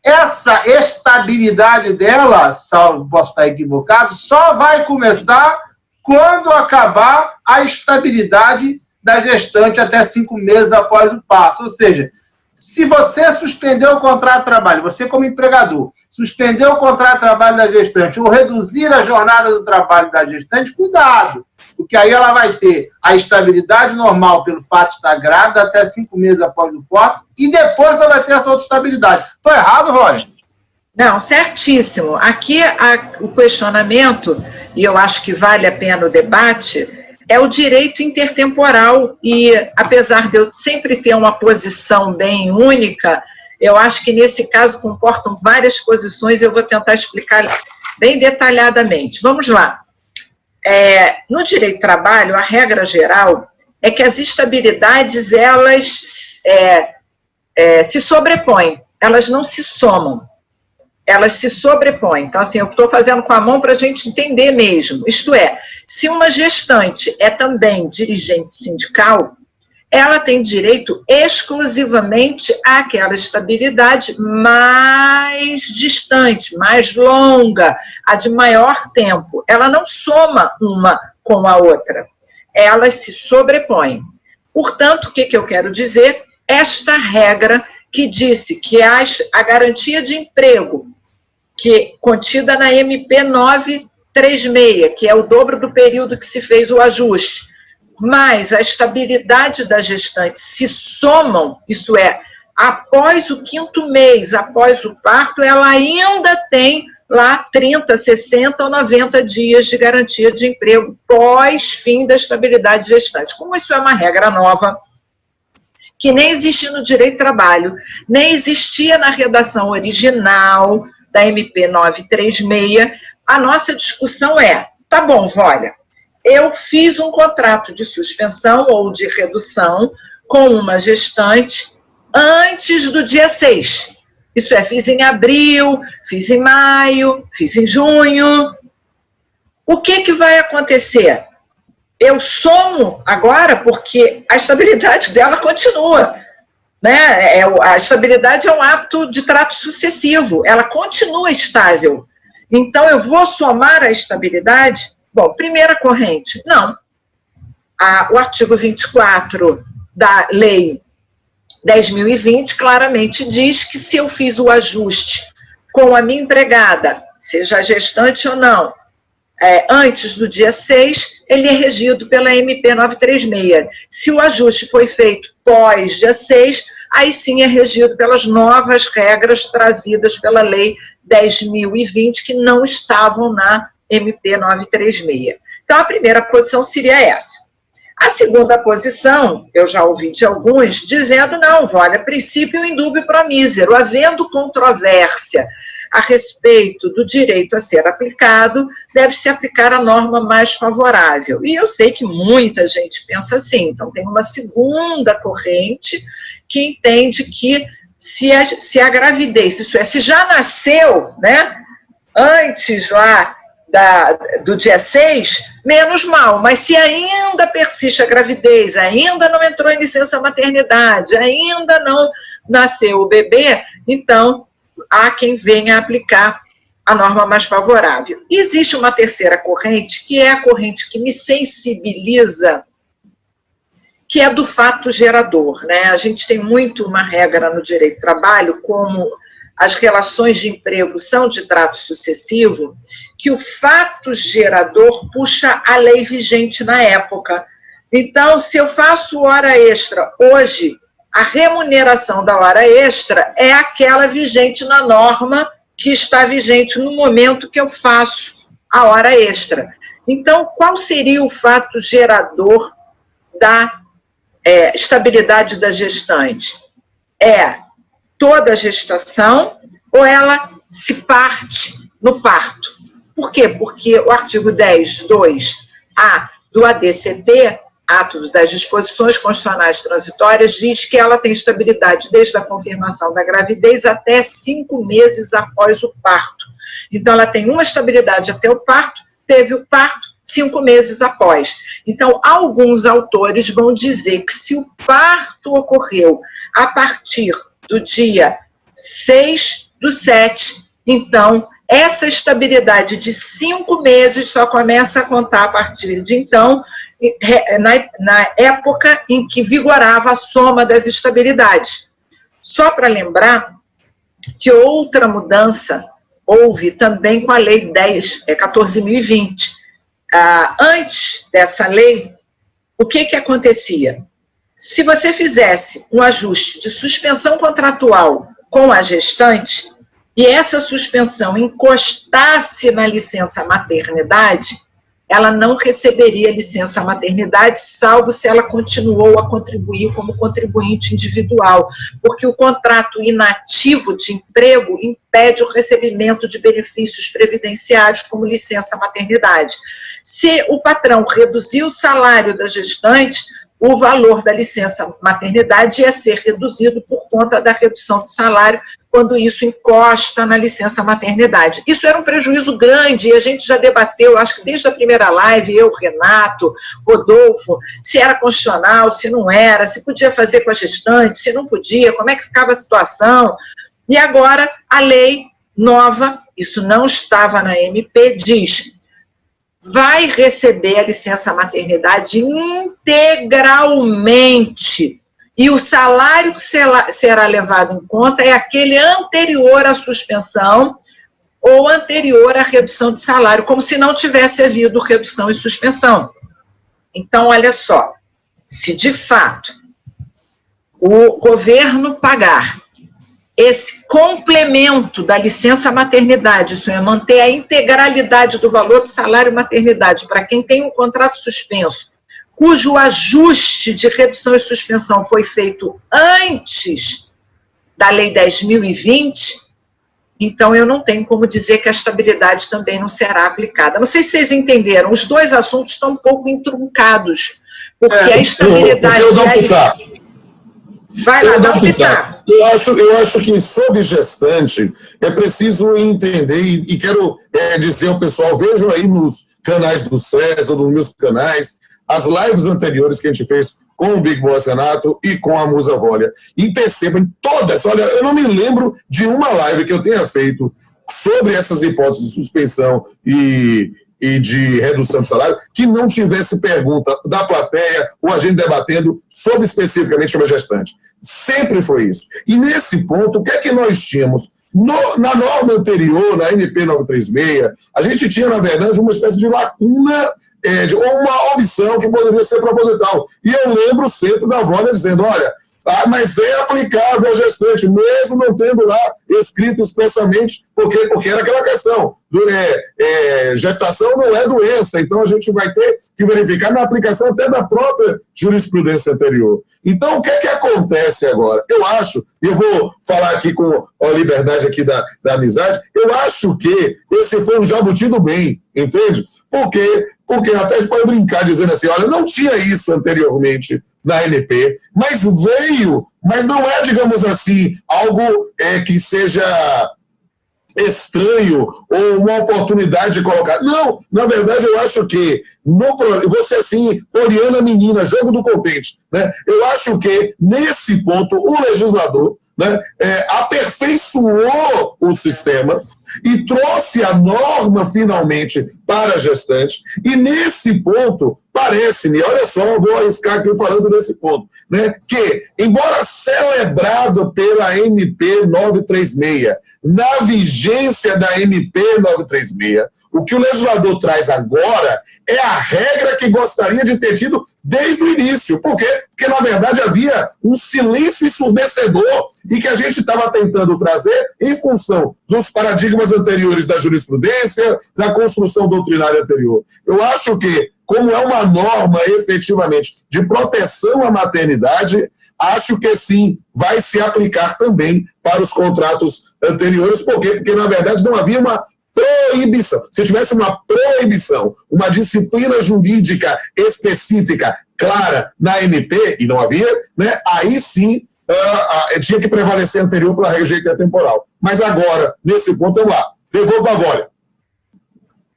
Essa estabilidade dela, posso estar equivocado, só vai começar quando acabar a estabilidade da gestante até 5 meses após o parto. Ou seja, se você suspender o contrato de trabalho, você como empregador, suspender o contrato de trabalho da gestante ou reduzir a jornada do trabalho da gestante, cuidado, porque aí ela vai ter a estabilidade normal pelo fato de estar grávida até 5 meses após o parto e depois ela vai ter essa outra estabilidade. Estou errado, Roger? Não, certíssimo. Aqui o questionamento, e eu acho que vale a pena o debate, é o direito intertemporal, e apesar de eu sempre ter uma posição bem única, eu acho que nesse caso comportam várias posições, eu vou tentar explicar bem detalhadamente. Vamos lá. No direito do trabalho, a regra geral é que as estabilidades, elas se sobrepõem, elas não se somam. Elas se sobrepõem. Então, assim, eu estou fazendo com a mão para a gente entender mesmo. Isto é, se uma gestante é também dirigente sindical, ela tem direito exclusivamente àquela estabilidade mais distante, mais longa, a de maior tempo. Ela não soma uma com a outra. Elas se sobrepõem. Portanto, o que eu quero dizer? Esta regra que disse que a garantia de emprego, que contida na MP 936, que é o dobro do período que se fez o ajuste, mas a estabilidade da gestante se somam, isso é, após o 5º mês, após o parto, ela ainda tem lá 30, 60 ou 90 dias de garantia de emprego pós-fim da estabilidade gestante. Como isso é uma regra nova, que nem existia no direito do trabalho, nem existia na redação original da MP 936, a nossa discussão tá bom, olha, eu fiz um contrato de suspensão ou de redução com uma gestante antes do dia 6. Isso é, fiz em abril, fiz em maio, fiz em junho. O que vai acontecer? Eu somo agora porque a estabilidade dela continua. Né? A estabilidade é um ato de trato sucessivo, ela continua estável. Então, eu vou somar a estabilidade? Bom, primeira corrente, não. O artigo 24 da Lei 10.020 claramente diz que se eu fiz o ajuste com a minha empregada, seja gestante ou não, antes do dia 6, ele é regido pela MP 936. Se o ajuste foi feito pós dia 6, aí sim é regido pelas novas regras trazidas pela Lei 10.020, que não estavam na MP 936. Então, a primeira posição seria essa. A segunda posição, eu já ouvi de alguns, dizendo, não, olha, princípio indúbio pro mísero, havendo controvérsia a respeito do direito a ser aplicado, deve-se aplicar a norma mais favorável. E eu sei que muita gente pensa assim, então tem uma segunda corrente que entende que se a gravidez, isso é, se já nasceu, né, antes lá do dia 6, menos mal, mas se ainda persiste a gravidez, ainda não entrou em licença maternidade, ainda não nasceu o bebê, então há quem venha aplicar a norma mais favorável. E existe uma terceira corrente, que é a corrente que me sensibiliza, que é do fato gerador, né? A gente tem muito uma regra no direito do trabalho, como as relações de emprego são de trato sucessivo, que o fato gerador puxa a lei vigente na época. Então, se eu faço hora extra hoje, a remuneração da hora extra é aquela vigente na norma que está vigente no momento que eu faço a hora extra. Então, qual seria o fato gerador da estabilidade da gestante? É toda a gestação ou ela se parte no parto? Por quê? Porque o artigo 10.2a do ADCT, Atos das Disposições Constitucionais Transitórias, diz que ela tem estabilidade desde a confirmação da gravidez até 5 meses após o parto. Então, ela tem uma estabilidade até o parto, teve o parto, 5 meses após. Então, alguns autores vão dizer que se o parto ocorreu a partir do dia 6/7, então, essa estabilidade de 5 meses só começa a contar a partir de então, na época em que vigorava a soma das estabilidades. Só para lembrar que outra mudança houve também com a Lei 14.020. Antes dessa lei, o que acontecia? Se você fizesse um ajuste de suspensão contratual com a gestante e essa suspensão encostasse na licença maternidade, ela não receberia licença maternidade, salvo se ela continuou a contribuir como contribuinte individual, porque o contrato inativo de emprego impede o recebimento de benefícios previdenciários como licença maternidade. Se o patrão reduzir o salário da gestante, o valor da licença maternidade ia ser reduzido por conta da redução do salário, quando isso encosta na licença maternidade. Isso era um prejuízo grande, e a gente já debateu, acho que desde a primeira live, eu, Renato, Rodolfo, se era constitucional, se não era, se podia fazer com a gestante, se não podia, como é que ficava a situação. E agora, a lei nova, isso não estava na MP, diz: vai receber a licença maternidade integralmente. E o salário que será levado em conta é aquele anterior à suspensão ou anterior à redução de salário, como se não tivesse havido redução e suspensão. Então, olha só, se de fato o governo pagar esse complemento da licença maternidade, isso é, manter a integralidade do valor do salário maternidade para quem tem um contrato suspenso, cujo ajuste de redução e suspensão foi feito antes da Lei 10.020, então eu não tenho como dizer que a estabilidade também não será aplicada. Não sei se vocês entenderam, os dois assuntos estão um pouco entruncados, porque a estabilidade e a licença... Vai lá, dá um pitaco. Eu acho que, sob gestante, é preciso entender, e quero dizer ao pessoal, vejam aí nos canais do César, nos meus canais, as lives anteriores que a gente fez com o Big Boss Renato e com a Musa Volha. E percebam todas, olha, eu não me lembro de uma live que eu tenha feito sobre essas hipóteses de suspensão e de redução de salário, que não tivesse pergunta da plateia, ou a gente debatendo sobre especificamente uma gestante. Sempre foi isso. E nesse ponto, o que é que nós tínhamos? Na norma anterior, na MP 936, a gente tinha, na verdade, uma espécie de lacuna, ou uma omissão que poderia ser proposital. E eu lembro sempre da Volha dizendo, olha, mas é aplicável à gestante, mesmo não tendo lá escrito expressamente, porque era aquela questão, gestação não é doença, então a gente vai ter que verificar na aplicação até da própria jurisprudência anterior. Então, o que é que acontece agora? Eu acho, eu vou falar aqui com a liberdade aqui da amizade, eu acho que esse foi um jabuti do bem, entende? Porque até a gente pode brincar dizendo assim, olha, não tinha isso anteriormente na NP, mas veio, mas não é, digamos assim, algo que seja estranho ou uma oportunidade de colocar. Não, na verdade eu acho que você assim, Oriana menina, jogo do contente, né? Eu acho que nesse ponto o legislador, né, aperfeiçoou o sistema e trouxe a norma finalmente para a gestante, e nesse ponto parece-me, olha só, eu vou arriscar aqui falando desse ponto, né, que, embora celebrado pela MP 936, na vigência da MP 936, o que o legislador traz agora é a regra que gostaria de ter tido desde o início. Por quê? Porque, na verdade, havia um silêncio ensurdecedor e que a gente estava tentando trazer em função dos paradigmas anteriores da jurisprudência, da construção doutrinária anterior. Eu acho que, como é uma norma efetivamente de proteção à maternidade, acho que sim, vai se aplicar também para os contratos anteriores. Por quê? Porque, na verdade, não havia uma proibição. Se tivesse uma proibição, uma disciplina jurídica específica, clara, na MP, e não havia, né, aí sim tinha que prevalecer anterior pela regra temporal. Mas agora, nesse ponto, vamos lá. Devolvo a Volha.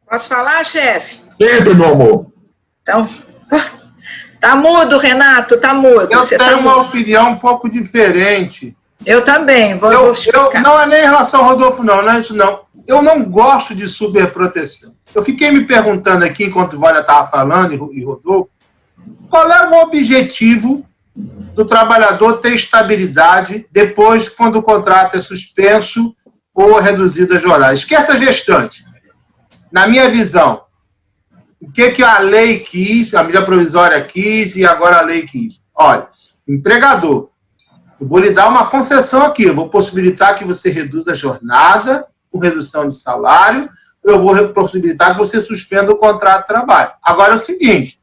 Posso falar, chefe? Sempre, meu amor. Então, tá mudo, Renato, tá mudo. Eu tenho uma opinião um pouco diferente. Eu também, vou explicar. Não é nem em relação ao Rodolfo, não é isso não. Eu não gosto de superproteção. Eu fiquei me perguntando aqui, enquanto o Vânia estava falando, e Rodolfo, qual é o objetivo do trabalhador ter estabilidade depois, quando o contrato é suspenso ou reduzido a jornada? Esquece a gestante. Na minha visão, o que a lei quis, a medida provisória quis e agora a lei quis? Olha, empregador, eu vou lhe dar uma concessão aqui, eu vou possibilitar que você reduza a jornada com redução de salário, eu vou possibilitar que você suspenda o contrato de trabalho. Agora é o seguinte,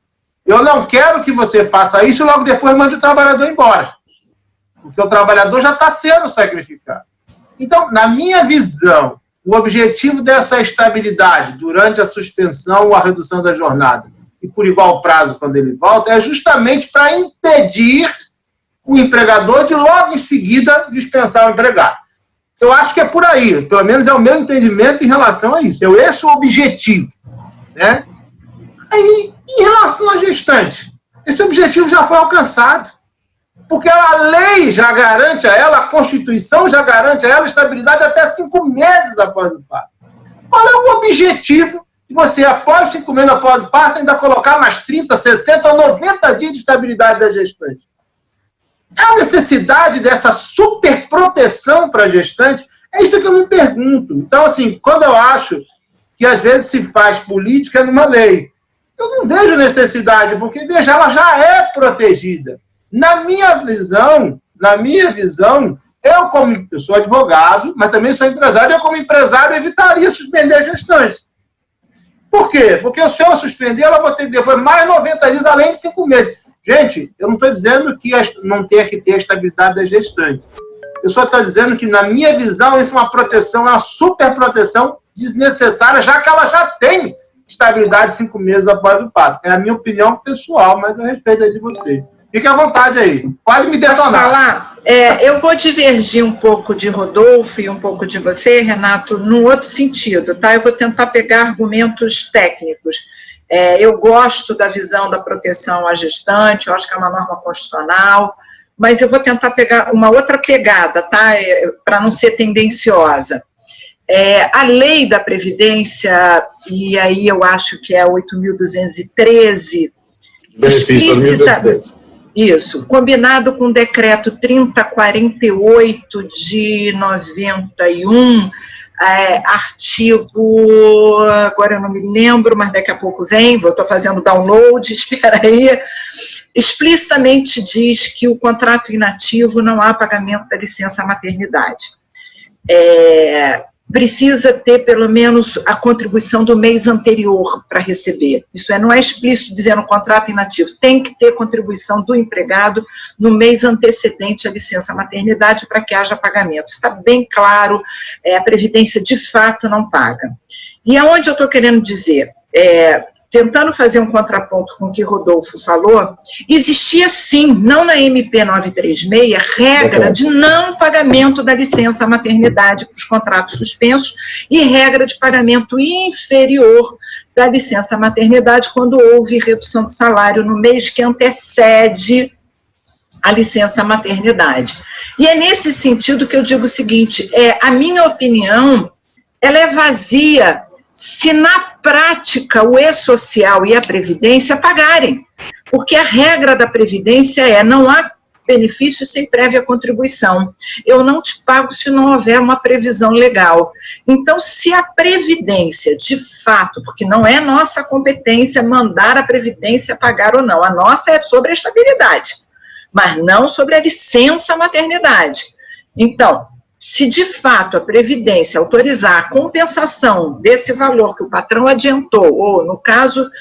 eu não quero que você faça isso e logo depois mande o trabalhador embora, porque o trabalhador já está sendo sacrificado. Então, na minha visão, o objetivo dessa estabilidade durante a suspensão ou a redução da jornada, e por igual prazo quando ele volta, é justamente para impedir o empregador de logo em seguida dispensar o empregado. Eu acho que é por aí, pelo menos é o meu entendimento em relação a isso. Esse é o objetivo, né? Aí, em relação à gestante, esse objetivo já foi alcançado, porque a lei já garante a ela, a Constituição já garante a ela estabilidade até 5 meses após o parto. Qual é o objetivo de você, após 5 meses após o parto, ainda colocar mais 30, 60 ou 90 dias de estabilidade da gestante? A necessidade dessa superproteção para a gestante, é isso que eu me pergunto. Então, assim, quando eu acho que às vezes se faz política numa lei, eu não vejo necessidade, porque, veja, ela já é protegida. Na minha visão, eu sou advogado, mas também sou empresário, eu como empresário evitaria suspender a gestante. Por quê? Porque se eu suspender, ela vai ter que depois mais 90 dias, além de 5 meses. Gente, eu não estou dizendo que não tenha que ter a estabilidade da gestante. Eu só estou dizendo que, na minha visão, isso é uma proteção, é uma superproteção desnecessária, já que ela já tem estabilidade 5 meses após o parto. É a minha opinião pessoal, mas eu respeito a de vocês. Fique à vontade aí. Pode me detonar. Posso falar? Eu vou divergir um pouco de Rodolfo e um pouco de você, Renato, num outro sentido, tá? Eu vou tentar pegar argumentos técnicos. Eu gosto da visão da proteção à gestante, eu acho que é uma norma constitucional, mas eu vou tentar pegar uma outra pegada, tá? Para não ser tendenciosa. A lei da Previdência, e aí eu acho que é 8.213, isso, combinado com o decreto 3048 de 91, artigo, agora eu não me lembro, mas daqui a pouco vem, estou fazendo download, espera aí, explicitamente diz que o contrato inativo não há pagamento da licença maternidade. Precisa ter, pelo menos, a contribuição do mês anterior para receber. Isso não é explícito dizendo contrato inativo. Tem que ter contribuição do empregado no mês antecedente à licença maternidade para que haja pagamento. Está bem claro, a Previdência, de fato, não paga. E aonde eu estou querendo dizer? Tentando fazer um contraponto com o que Rodolfo falou, existia sim, não na MP 936, regra de não pagamento da licença maternidade para os contratos suspensos e regra de pagamento inferior da licença maternidade quando houve redução de salário no mês que antecede a licença maternidade. E é nesse sentido que eu digo o seguinte, a minha opinião, ela é vazia se na prática o E-Social e a Previdência pagarem, porque a regra da Previdência não há benefício sem prévia contribuição. Eu não te pago se não houver uma previsão legal. Então, se a Previdência, de fato, porque não é nossa competência mandar a Previdência pagar ou não, a nossa é sobre a estabilidade, mas não sobre a licença maternidade. Então, se de fato a Previdência autorizar a compensação desse valor que o patrão adiantou, ou no caso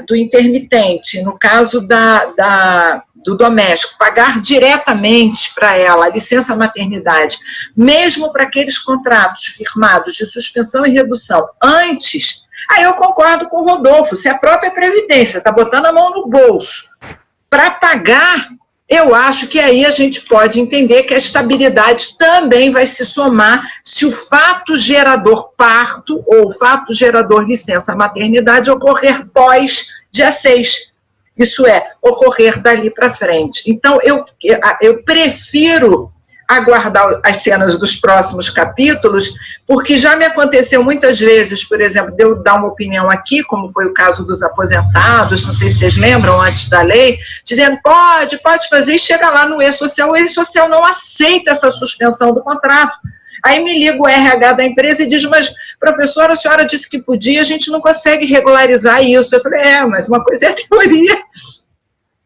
do intermitente, no caso do doméstico, pagar diretamente para ela a licença maternidade, mesmo para aqueles contratos firmados de suspensão e redução antes, aí eu concordo com o Rodolfo, se a própria Previdência está botando a mão no bolso para pagar eu acho que aí a gente pode entender que a estabilidade também vai se somar se o fato gerador parto ou o fato gerador licença maternidade ocorrer pós dia 6. Isso é, ocorrer dali para frente. Então, eu prefiro aguardar as cenas dos próximos capítulos, porque já me aconteceu muitas vezes, por exemplo, de eu dar uma opinião aqui, como foi o caso dos aposentados, não sei se vocês lembram, antes da lei, dizendo, pode fazer, e chega lá no E-Social, o E-Social não aceita essa suspensão do contrato. Aí me liga o RH da empresa e diz, mas, professora, a senhora disse que podia, a gente não consegue regularizar isso. Eu falei, mas uma coisa é a teoria,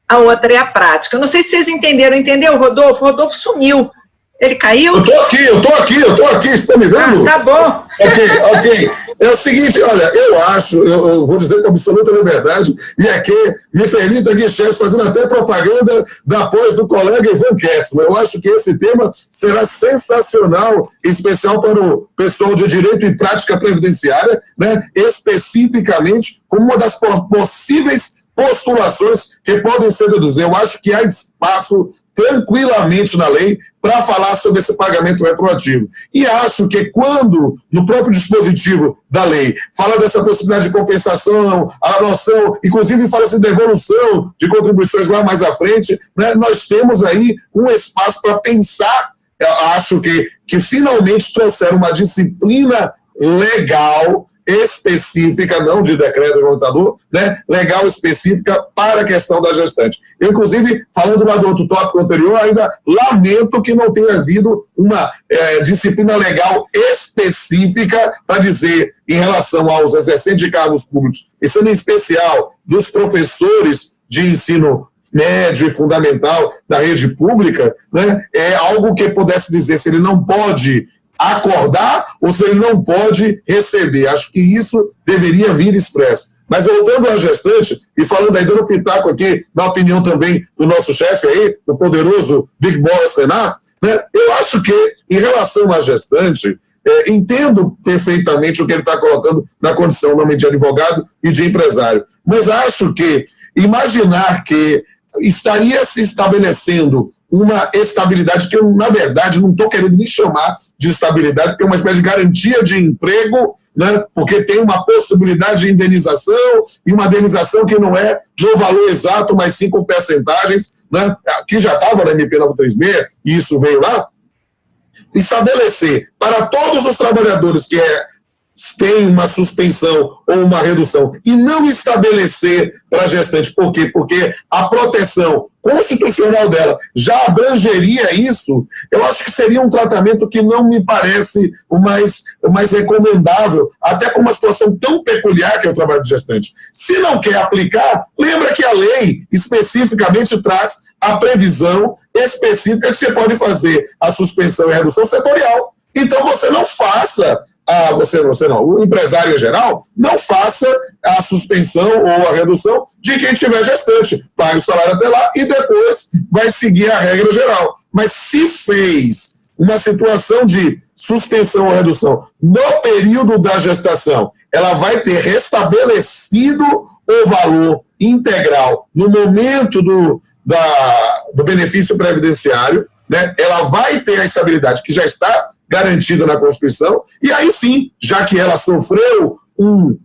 a outra é a prática. Não sei se vocês entenderam, entendeu, Rodolfo? Rodolfo sumiu. Ele caiu? Eu tô aqui, você está me vendo? Tá bom. Ok. É o seguinte, olha, eu vou dizer com absoluta liberdade, e aqui, me permita aqui, chefe, fazendo até propaganda da pós do colega Ivan Kertzmann. Eu acho que esse tema será sensacional, em especial para o pessoal de Direito e Prática Previdenciária, né, especificamente como uma das possíveis postulações que podem ser deduzidas. Eu acho que há espaço tranquilamente na lei para falar sobre esse pagamento retroativo. E acho que quando, no próprio dispositivo da lei, fala dessa possibilidade de compensação, a noção, inclusive fala-se de devolução de contribuições lá mais à frente, né, nós temos aí um espaço para pensar. Eu acho que finalmente trouxeram uma disciplina legal específica, não de decreto regulamentador, né, legal específica para a questão da gestante. Eu, inclusive, falando lá do outro tópico anterior, ainda lamento que não tenha havido uma disciplina legal específica para dizer, em relação aos exercentes de cargos públicos, e sendo em especial dos professores de ensino médio e fundamental da rede pública, né, é algo que pudesse dizer se ele não pode acordar ou se ele não pode receber. Acho que isso deveria vir expresso. Mas voltando à gestante, e falando aí, dando pitaco aqui, da opinião também do nosso chefe aí, do poderoso Big Boss Renato, né, eu acho que, em relação à gestante, entendo perfeitamente o que ele está colocando na condição nome de advogado e de empresário. Mas acho que imaginar que estaria se estabelecendo uma estabilidade que eu, na verdade, não estou querendo nem chamar de estabilidade, porque é uma espécie de garantia de emprego, né, porque tem uma possibilidade de indenização, e uma indenização que não é no valor exato, mas sim com percentagens, né, que já estava na MP 936, e isso veio lá. Estabelecer para todos os trabalhadores que tem uma suspensão ou uma redução, e não estabelecer para a gestante. Por quê? Porque a proteção constitucional dela já abrangeria isso. Eu acho que seria um tratamento que não me parece o mais recomendável, até com uma situação tão peculiar que é o trabalho de gestante. Se não quer aplicar, lembra que a lei especificamente traz a previsão específica que você pode fazer a suspensão e a redução setorial. Então você não faça o empresário em geral, não faça a suspensão ou a redução de quem tiver gestante. Pague o salário até lá e depois vai seguir a regra geral. Mas se fez uma situação de suspensão ou redução no período da gestação, ela vai ter restabelecido o valor integral no momento do benefício previdenciário, né? Ela vai ter a estabilidade que já está garantida na Constituição, e aí sim, já que ela sofreu um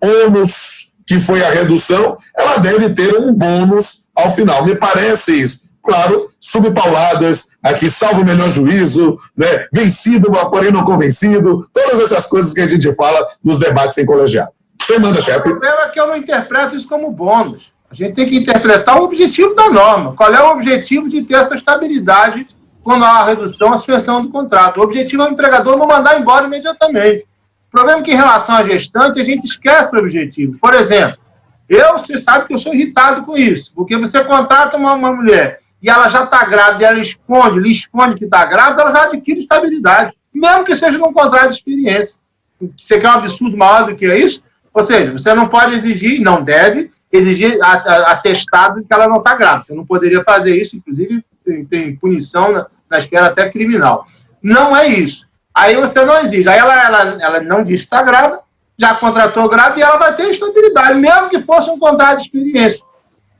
ônus que foi a redução, ela deve ter um bônus ao final. Me parece isso. Claro, subpauladas, aqui salvo o melhor juízo, né, vencido, porém não convencido, todas essas coisas que a gente fala nos debates em colegiado. Você manda, chefe. O problema é que eu não interpreto isso como bônus. A gente tem que interpretar o objetivo da norma. Qual é o objetivo de ter essa estabilidade quando há a redução, a suspensão do contrato? O objetivo é o empregador não mandar embora imediatamente. O problema é que, em relação à gestante, a gente esquece o objetivo. Por exemplo, você sabe que eu sou irritado com isso, porque você contrata uma mulher e ela já está grávida, e ela lhe esconde que está grávida, ela já adquire estabilidade, mesmo que seja num contrato de experiência. Você quer um absurdo maior do que isso? Ou seja, você não pode exigir, não deve exigir atestado de que ela não está grávida. Você não poderia fazer isso, inclusive tem punição na esfera até criminal. Não é isso. Aí você não exige. Aí ela não diz que está grávida, já contratou grávida, e ela vai ter estabilidade, mesmo que fosse um contrato de experiência.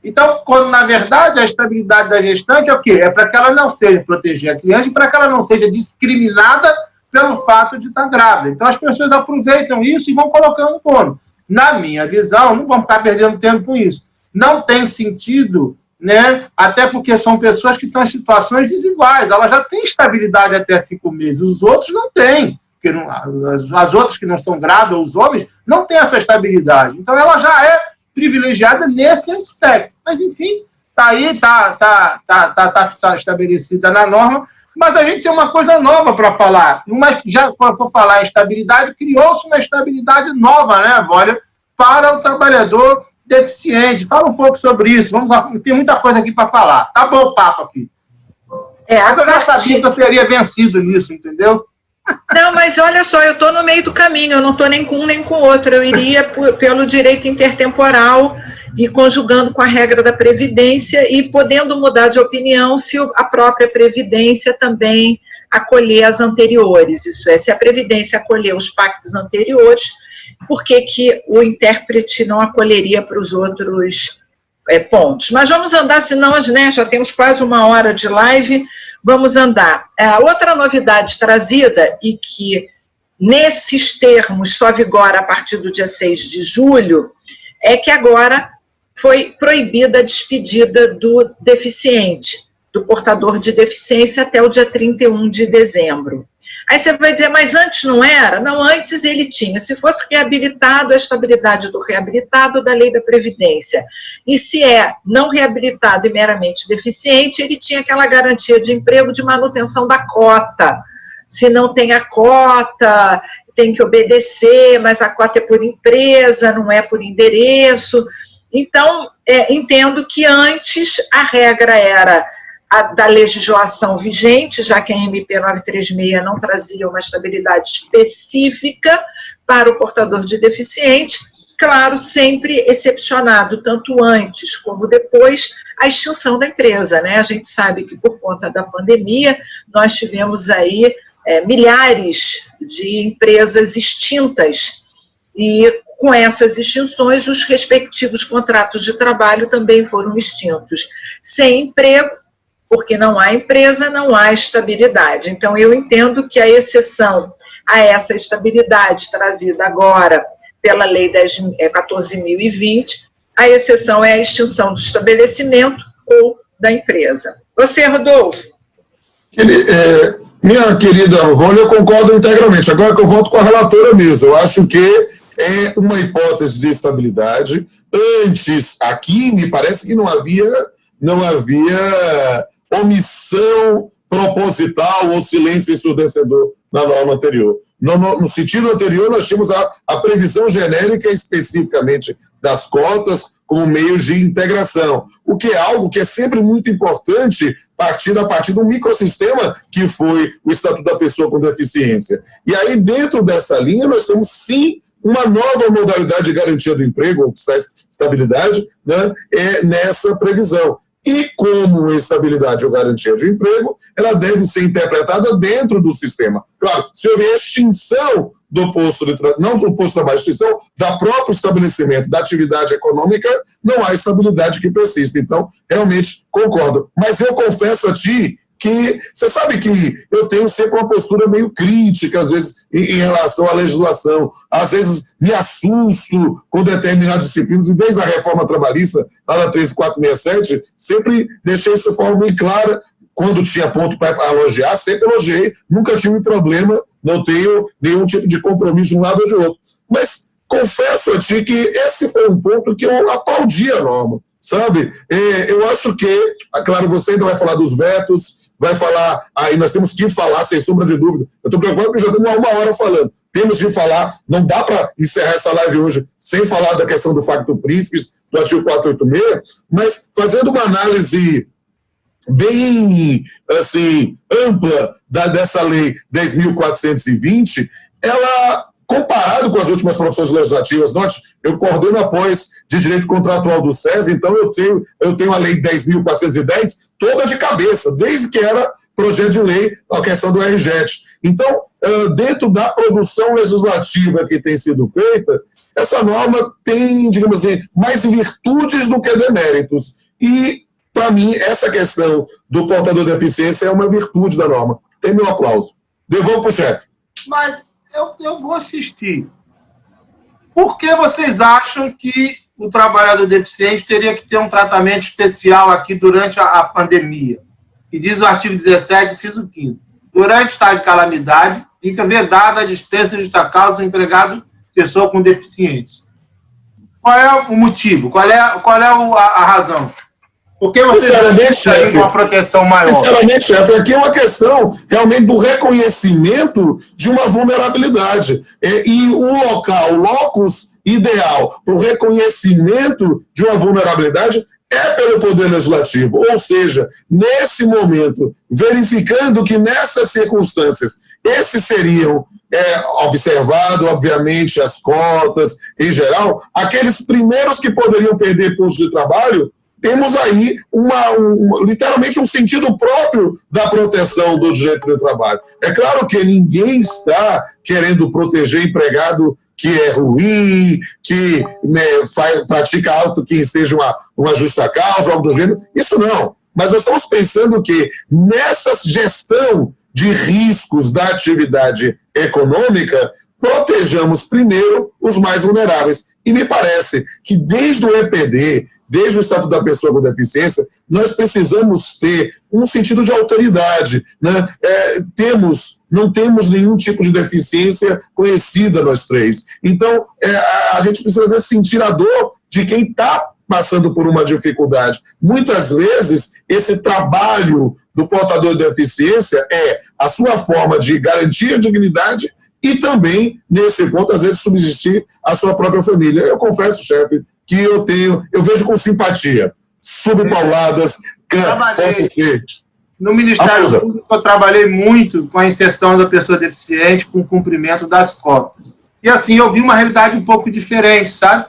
Então, quando, na verdade, a estabilidade da gestante é o quê? É para que ela não seja proteger a criança e para que ela não seja discriminada pelo fato de estar grávida. Então, as pessoas aproveitam isso e vão colocando no bolo. Na minha visão, não vamos ficar perdendo tempo com isso. Não tem sentido, né? Até porque são pessoas que estão em situações desiguais. Ela já tem estabilidade até 5 meses, os outros não têm. Porque não, as outras que não estão grávidas, os homens, não têm essa estabilidade. Então, ela já é privilegiada nesse aspecto. Mas, enfim, está aí, está estabelecida na norma, mas a gente tem uma coisa nova para falar. Já por falar em estabilidade, criou-se uma estabilidade nova, né, Vólia, para o trabalhador deficiente. Fala um pouco sobre isso. Tem muita coisa aqui para falar. Tá bom o papo aqui. Mas eu já sabia que eu teria vencido nisso, entendeu? Não, mas olha só, eu estou no meio do caminho, eu não estou nem com um nem com o outro. Eu iria pelo direito intertemporal e conjugando com a regra da Previdência e podendo mudar de opinião se a própria Previdência também acolher as anteriores. Isso é, se a Previdência acolher os pactos anteriores, por que o intérprete não acolheria para os outros pontos? Mas vamos andar, senão já temos quase 1 hora de live, vamos andar. A outra novidade trazida, e que nesses termos só vigora a partir do dia 6 de julho, é que agora foi proibida a despedida do deficiente, do portador de deficiência, até o dia 31 de dezembro. Aí você vai dizer, mas antes não era? Não, antes ele tinha. Se fosse reabilitado, a estabilidade do reabilitado da lei da Previdência. E se é não reabilitado e meramente deficiente, ele tinha aquela garantia de emprego de manutenção da cota. Se não tem a cota, tem que obedecer, mas a cota é por empresa, não é por endereço. Então, entendo que antes a regra era a da legislação vigente, já que a MP 936 não trazia uma estabilidade específica para o portador de deficiente, claro, sempre excepcionado, tanto antes como depois, a extinção da empresa, né? A gente sabe que por conta da pandemia, nós tivemos aí milhares de empresas extintas, e com essas extinções, os respectivos contratos de trabalho também foram extintos. Sem emprego, porque não há empresa, não há estabilidade. Então, eu entendo que a exceção a essa estabilidade trazida agora pela Lei 14.020, a exceção é a extinção do estabelecimento ou da empresa. Você, Rodolfo? Minha querida Vânia, eu concordo integralmente. Agora que eu volto com a relatora mesmo, eu acho que é uma hipótese de estabilidade. Antes, aqui, me parece que não havia omissão proposital ou silêncio ensurdecedor na norma anterior. No sentido anterior, nós tínhamos a previsão genérica especificamente das cotas como meios de integração, o que é algo que é sempre muito importante a partir de um microsistema que foi o Estatuto da Pessoa com Deficiência. E aí, dentro dessa linha, nós temos, sim, uma nova modalidade de garantia do emprego, ou estabilidade, né, nessa previsão. E como estabilidade ou garantia de emprego, ela deve ser interpretada dentro do sistema. Claro, se houver extinção do posto de trabalho, não do posto de trabalho, extinção da próprio estabelecimento, da atividade econômica, não há estabilidade que persista. Então, realmente concordo. Mas eu confesso a ti que você sabe que eu tenho sempre uma postura meio crítica, às vezes, em relação à legislação. Às vezes me assusto com determinadas disciplinas, e desde a reforma trabalhista, lá na 13467, sempre deixei isso de forma bem clara. Quando tinha ponto para elogiar, sempre elogiei, nunca tive problema, não tenho nenhum tipo de compromisso de um lado ou de outro. Mas confesso a ti que esse foi um ponto que eu aplaudi a norma. Sabe? Eu acho que, claro, você ainda vai falar dos vetos, vai falar, aí nós temos que falar, sem sombra de dúvida. Eu estou preocupado porque já estamos há 1 hora falando. Temos de falar, não dá para encerrar essa live hoje sem falar da questão do facto príncipes, do artigo 486, mas fazendo uma análise bem, assim, ampla dessa lei 10.420, ela comparado com as últimas produções legislativas, note, eu coordeno apoios de direito contratual do SES, então eu tenho a Lei 10.410 toda de cabeça, desde que era projeto de lei a questão do RJET. Então, dentro da produção legislativa que tem sido feita, essa norma tem, digamos assim, mais virtudes do que deméritos. E, para mim, essa questão do portador de deficiência é uma virtude da norma. Tem meu aplauso. Devolvo para o chefe. Mas eu vou assistir. Por que vocês acham que o trabalhador deficiente teria que ter um tratamento especial aqui durante a pandemia? E diz o artigo 17, inciso 15. Durante estado de calamidade, fica vedada a dispensa de justa causa do empregado pessoa com deficiência. Qual é o motivo? Qual é a razão? Por que vocês têm uma proteção maior? Sinceramente, chefe, aqui é uma questão realmente do reconhecimento de uma vulnerabilidade. E o local, o locus ideal para o reconhecimento de uma vulnerabilidade é pelo Poder Legislativo. Ou seja, nesse momento, verificando que nessas circunstâncias, esses seriam observado, obviamente, as cotas, em geral, aqueles primeiros que poderiam perder posto de trabalho, temos aí literalmente um sentido próprio da proteção do direito do trabalho. É claro que ninguém está querendo proteger empregado que é ruim, que pratica algo que seja uma justa causa, algo do gênero. Isso não. Mas nós estamos pensando que nessa gestão de riscos da atividade econômica, protejamos primeiro os mais vulneráveis. E me parece que desde o EPD, desde o Estatuto da Pessoa com Deficiência, nós precisamos ter um sentido de alteridade. Né? Não temos nenhum tipo de deficiência conhecida nós três. Então, a gente precisa sentir a dor de quem está passando por uma dificuldade. Muitas vezes, esse trabalho do portador de deficiência é a sua forma de garantir a dignidade e também, nesse ponto, às vezes, subsistir a sua própria família. Eu confesso, chefe, que eu vejo com simpatia. Subpauladas, posso ter. No Ministério Público, eu trabalhei muito com a inserção da pessoa deficiente, com o cumprimento das cotas. E assim, eu vi uma realidade um pouco diferente, sabe?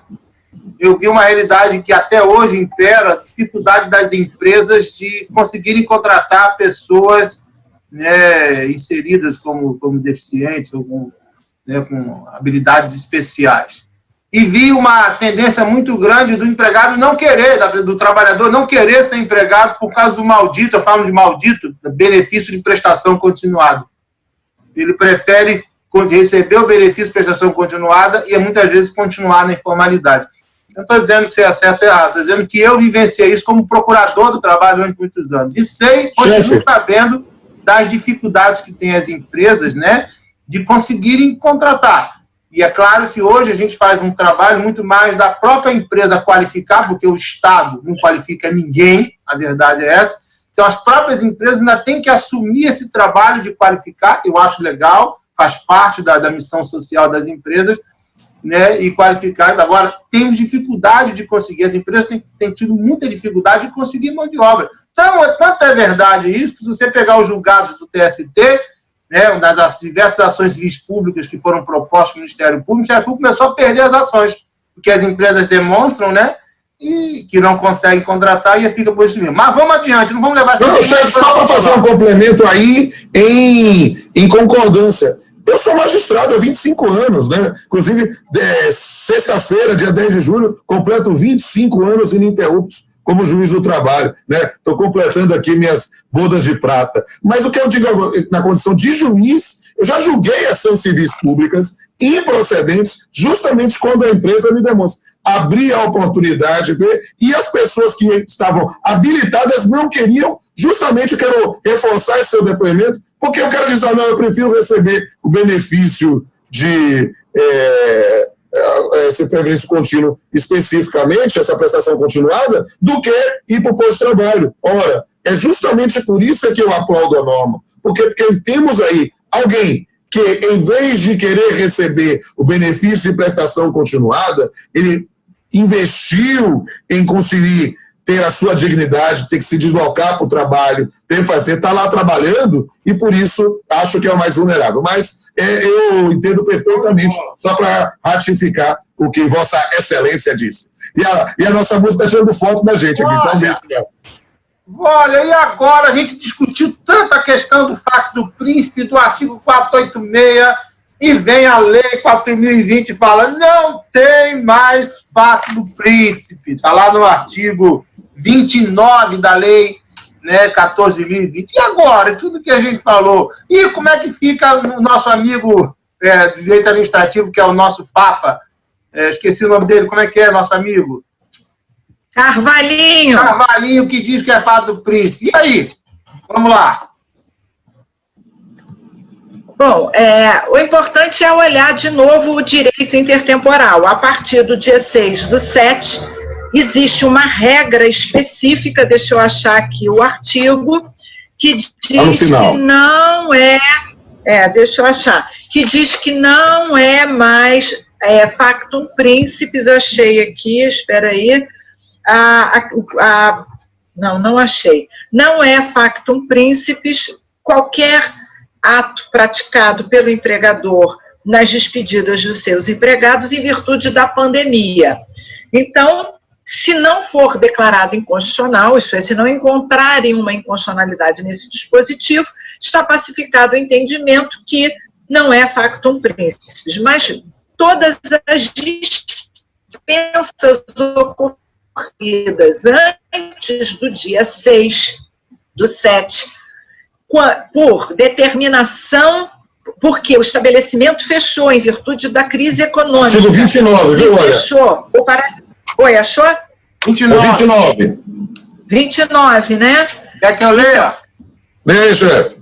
Eu vi uma realidade que até hoje impera, a dificuldade das empresas de conseguirem contratar pessoas, né, inseridas como deficientes ou com habilidades especiais. E vi uma tendência muito grande do empregado não querer, do trabalhador não querer ser empregado por causa do maldito, eu falo de maldito, benefício de prestação continuada. Ele prefere receber o benefício de prestação continuada e muitas vezes continuar na informalidade. Eu não estou dizendo que seja certo ou errado, estou dizendo que eu vivenciei isso como procurador do trabalho durante muitos anos. E continuo sabendo das dificuldades que têm as empresas, né, de conseguirem contratar. E é claro que hoje a gente faz um trabalho muito mais da própria empresa qualificar, porque o Estado não qualifica ninguém, a verdade é essa. Então, as próprias empresas ainda têm que assumir esse trabalho de qualificar, eu acho legal, faz parte da missão social das empresas, né, e qualificar. Agora, temos dificuldade de conseguir, as empresas têm tido muita dificuldade de conseguir mão de obra. Então, tanto é verdade isso, se você pegar os julgados do TST, né, das diversas ações civis públicas que foram propostas no Ministério Público, o Ministério Público começou a perder as ações, porque as empresas demonstram, né, e que não conseguem contratar e fica por isso mesmo. Mas vamos adiante, não vamos levar... Só para fazer um complemento aí, em concordância. Eu sou magistrado há 25 anos, né? Inclusive, sexta-feira, dia 10 de julho, completo 25 anos ininterruptos como juiz do trabalho, né? Estou completando aqui minhas bodas de prata. Mas o que eu digo na condição de juiz, eu já julguei ações civis públicas improcedentes, justamente quando a empresa me demonstra. Abri a oportunidade, e as pessoas que estavam habilitadas não queriam. Justamente eu quero reforçar esse seu depoimento, porque eu quero dizer, não, eu prefiro receber o benefício de esse benefício contínuo especificamente, essa prestação continuada, do que ir para o posto de trabalho. Ora, é justamente por isso que eu aplaudo a norma, porque temos aí alguém que, em vez de querer receber o benefício de prestação continuada, ele investiu em conseguir ter a sua dignidade, ter que se deslocar para o trabalho, ter que fazer, está lá trabalhando, e por isso acho que é o mais vulnerável. Mas eu entendo perfeitamente, só para ratificar o que Vossa Excelência disse. E a nossa música está tirando foto da gente aqui. Olha, e agora a gente discutiu tanto a questão do Facto do Príncipe, do artigo 486, e vem a Lei 4.020 e fala, não tem mais Facto do Príncipe. Está lá no artigo 29 da Lei, né, 14.020. E agora? Tudo que a gente falou. E como é que fica o nosso amigo de direito administrativo, que é o nosso Papa? Esqueci o nome dele. Como é que é, nosso amigo? Carvalhinho. Carvalhinho, que diz que é Facto do Príncipe. E aí? Vamos lá. Bom, o importante é olhar de novo o direito intertemporal. A partir do dia 6/7, existe uma regra específica, deixa eu achar aqui o artigo, que diz que não deixa eu achar, que diz que não é mais factum principis, achei aqui, espera aí, não achei. Não é factum principis qualquer ato praticado pelo empregador nas despedidas dos seus empregados em virtude da pandemia. Então, se não for declarado inconstitucional, isso é, se não encontrarem uma inconstitucionalidade nesse dispositivo, está pacificado o entendimento que não é factum principis, mas todas as dispensas ocorridas antes do dia 6/7, por determinação, porque o estabelecimento fechou em virtude da crise econômica. Artigo 29, viu, olha? Fechou. Oi, achou? 29. 29, né? Quer que eu leia? Leia, chefe.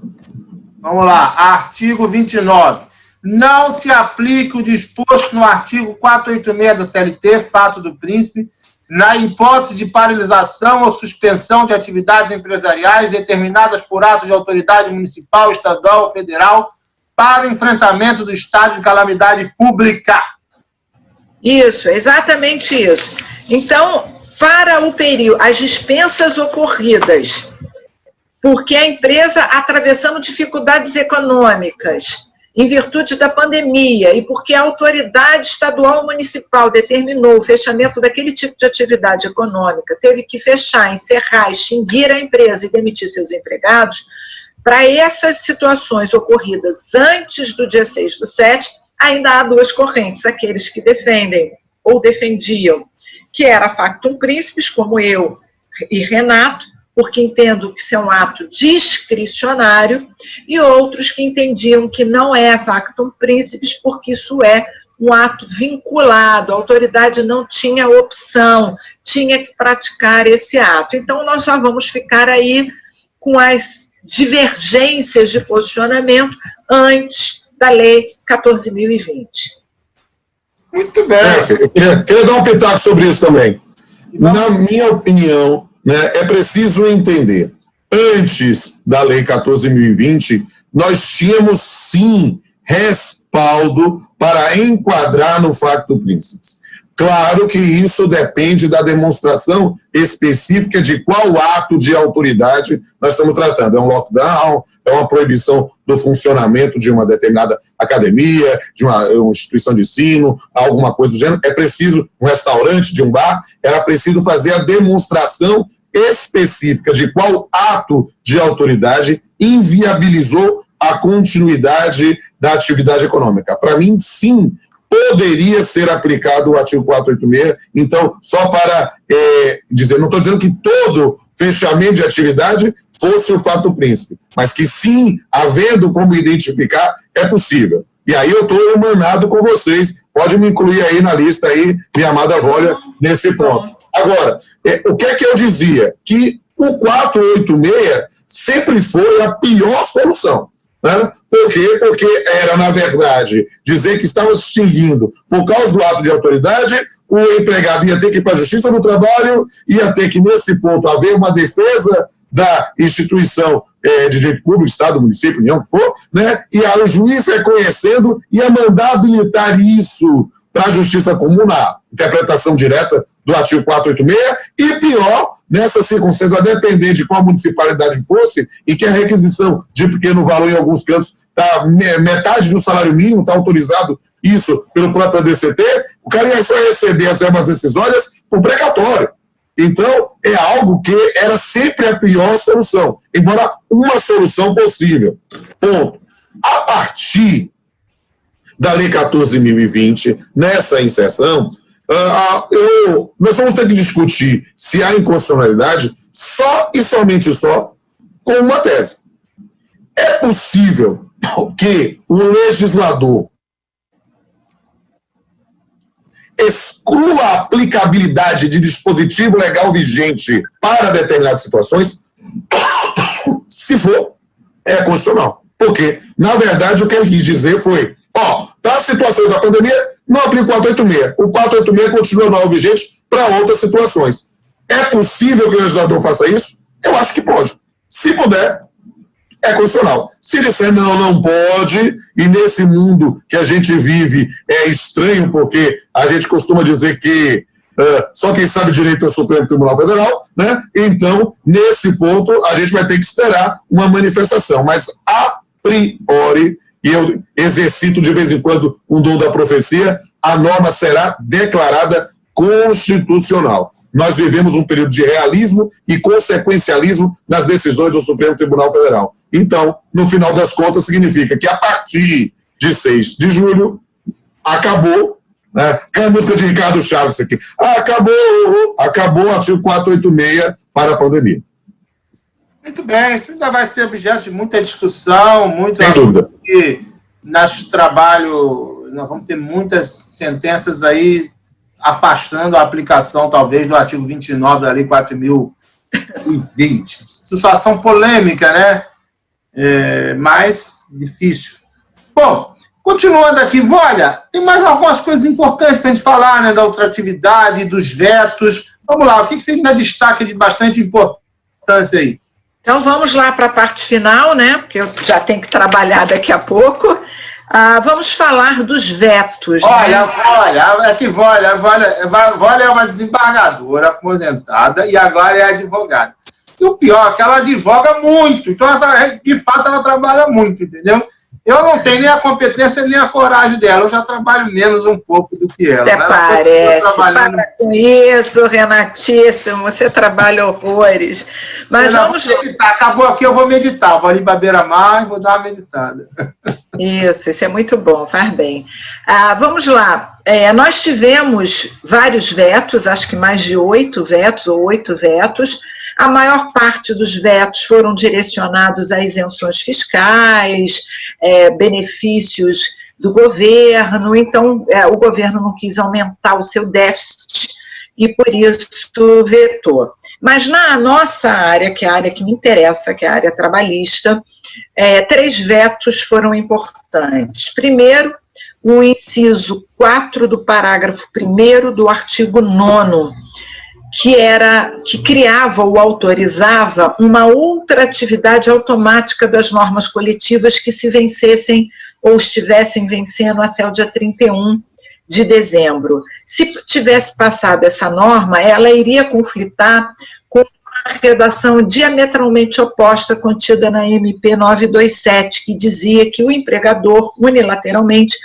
Vamos lá. Artigo 29. Não se aplique o disposto no artigo 486 da CLT, fato do príncipe, na hipótese de paralisação ou suspensão de atividades empresariais determinadas por atos de autoridade municipal, estadual ou federal para o enfrentamento do estado de calamidade pública. Isso, exatamente isso. Então, para o período, as dispensas ocorridas, porque a empresa atravessando dificuldades econômicas, em virtude da pandemia, e porque a autoridade estadual ou municipal determinou o fechamento daquele tipo de atividade econômica, teve que fechar, encerrar, extinguir a empresa e demitir seus empregados, para essas situações ocorridas antes do dia 6/7, ainda há duas correntes, aqueles que defendem ou defendiam que era factum principis, como eu e Renato, porque entendo que isso é um ato discricionário, e outros que entendiam que não é factum principis, porque isso é um ato vinculado, a autoridade não tinha opção, tinha que praticar esse ato. Então, nós só vamos ficar aí com as divergências de posicionamento antes da Lei 14.020. Muito bem. Eu queria dar um pitaco sobre isso também. Na minha opinião, né, é preciso entender, antes da Lei 14.020, nós tínhamos, sim, respaldo para enquadrar no facto príncipe. Claro que isso depende da demonstração específica de qual ato de autoridade nós estamos tratando. É um lockdown, é uma proibição do funcionamento de uma determinada academia, de uma instituição de ensino, alguma coisa do gênero. É preciso, um restaurante, de um bar, era preciso fazer a demonstração específica de qual ato de autoridade inviabilizou a continuidade da atividade econômica. Para mim, sim, poderia ser aplicado o artigo 486. Então, só para dizer, não estou dizendo que todo fechamento de atividade fosse o fato príncipe, mas que sim, havendo como identificar, é possível. E aí eu estou emanado com vocês, pode me incluir aí na lista, aí, minha amada Vólia, nesse ponto. Agora, o que é que eu dizia? Que o 486 sempre foi a pior solução. Né? Por quê? Porque era, na verdade, dizer que estava se extinguindo por causa do ato de autoridade, o empregado ia ter que ir para a Justiça do Trabalho, ia ter que, nesse ponto, haver uma defesa da instituição de direito público, Estado, município, União, o que for, né? E aí o juiz reconhecendo ia mandar habilitar isso para a justiça comum na interpretação direta do artigo 486, e pior, nessa circunstância, a depender de qual municipalidade fosse, e que a requisição de pequeno valor em alguns cantos, metade do salário mínimo está autorizado isso pelo próprio ADCT, o cara ia só receber as verbas decisórias por precatório. Então, é algo que era sempre a pior solução, embora uma solução possível. Ponto. A partir da Lei 14.020, nessa inserção, nós vamos ter que discutir se há inconstitucionalidade só e somente só com uma tese. É possível que o legislador exclua a aplicabilidade de dispositivo legal vigente para determinadas situações, se for, é constitucional. Porque, na verdade, o que ele quis dizer foi, para as situações da pandemia, não aplica o 486. O 486 continua normal vigente para outras situações. É possível que o legislador faça isso? Eu acho que pode. Se puder, é constitucional. Se disser não pode, e nesse mundo que a gente vive é estranho, porque a gente costuma dizer que só quem sabe direito é o Supremo Tribunal Federal, né? Então, nesse ponto, a gente vai ter que esperar uma manifestação. Mas, a priori, e eu exercito de vez em quando um dom da profecia, a norma será declarada constitucional. Nós vivemos um período de realismo e consequencialismo nas decisões do Supremo Tribunal Federal. Então, no final das contas, significa que a partir de 6 de julho, acabou, né? Que é a música de Ricardo Chaves aqui, acabou o artigo 486 para a pandemia. Muito bem, isso ainda vai ser objeto de muita discussão, sem dúvida. Que nosso trabalho, nós vamos ter muitas sentenças aí afastando a aplicação, talvez, do artigo 29 da Lei 4.020. Situação polêmica, né? Mais difícil. Bom, continuando aqui, olha, tem mais algumas coisas importantes para a gente falar, né, da ultratividade, dos vetos. Vamos lá, o que você ainda destaca de bastante importância aí? Então, vamos lá para a parte final, né, porque eu já tenho que trabalhar daqui a pouco. Vamos falar dos vetos. Olha, né? Vólia é uma desembargadora aposentada e agora é advogada. E o pior é que ela advoga muito, então, de fato, ela trabalha muito, entendeu? Eu não tenho nem a competência nem a coragem dela, eu já trabalho menos um pouco do que ela. Até parece, para com isso, Renatíssimo, você trabalha horrores. Mas vamos meditar. Acabou aqui, eu vou meditar, vou ali para a beira-mar e vou dar uma meditada. Isso é muito bom, faz bem. Vamos lá, nós tivemos vários vetos, acho que mais de 8 vetos ou 8 vetos. A maior parte dos vetos foram direcionados a isenções fiscais, benefícios do governo, então o governo não quis aumentar o seu déficit e por isso vetou. Mas na nossa área, que é a área que me interessa, que é a área trabalhista, 3 vetos foram importantes. Primeiro, o inciso 4 do parágrafo 1º do artigo 9º, que criava ou autorizava uma outra atividade automática das normas coletivas que se vencessem ou estivessem vencendo até o dia 31 de dezembro. Se tivesse passado essa norma, ela iria conflitar com a redação diametralmente oposta contida na MP 927, que dizia que o empregador, unilateralmente,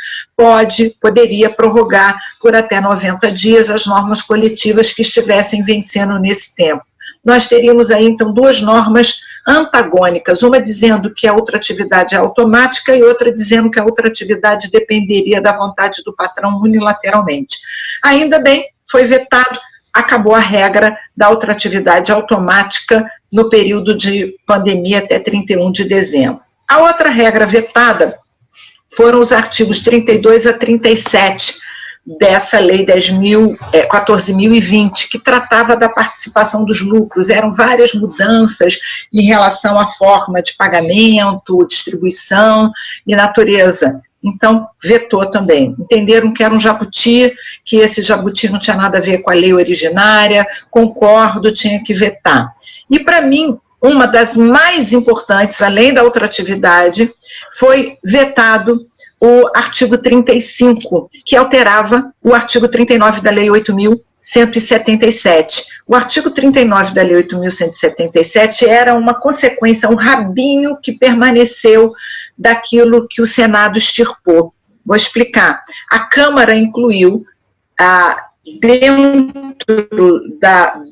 poderia prorrogar por até 90 dias as normas coletivas que estivessem vencendo nesse tempo. Nós teríamos aí, então, 2 normas antagônicas, uma dizendo que a ultratividade é automática e outra dizendo que a ultratividade dependeria da vontade do patrão unilateralmente. Ainda bem, foi vetado, acabou a regra da ultratividade automática no período de pandemia até 31 de dezembro. A outra regra vetada foram os artigos 32 a 37 dessa lei 14.020, que tratava da participação dos lucros. Eram várias mudanças em relação à forma de pagamento, distribuição e natureza. Então, vetou também. Entenderam que era um jabuti, que esse jabuti não tinha nada a ver com a lei originária, concordo, tinha que vetar. E, para mim, uma das mais importantes, além da ultratividade, foi vetado o artigo 35, que alterava o artigo 39 da Lei 8.177. O artigo 39 da Lei 8.177 era uma consequência, um rabinho que permaneceu daquilo que o Senado extirpou. Vou explicar. A Câmara incluiu, dentro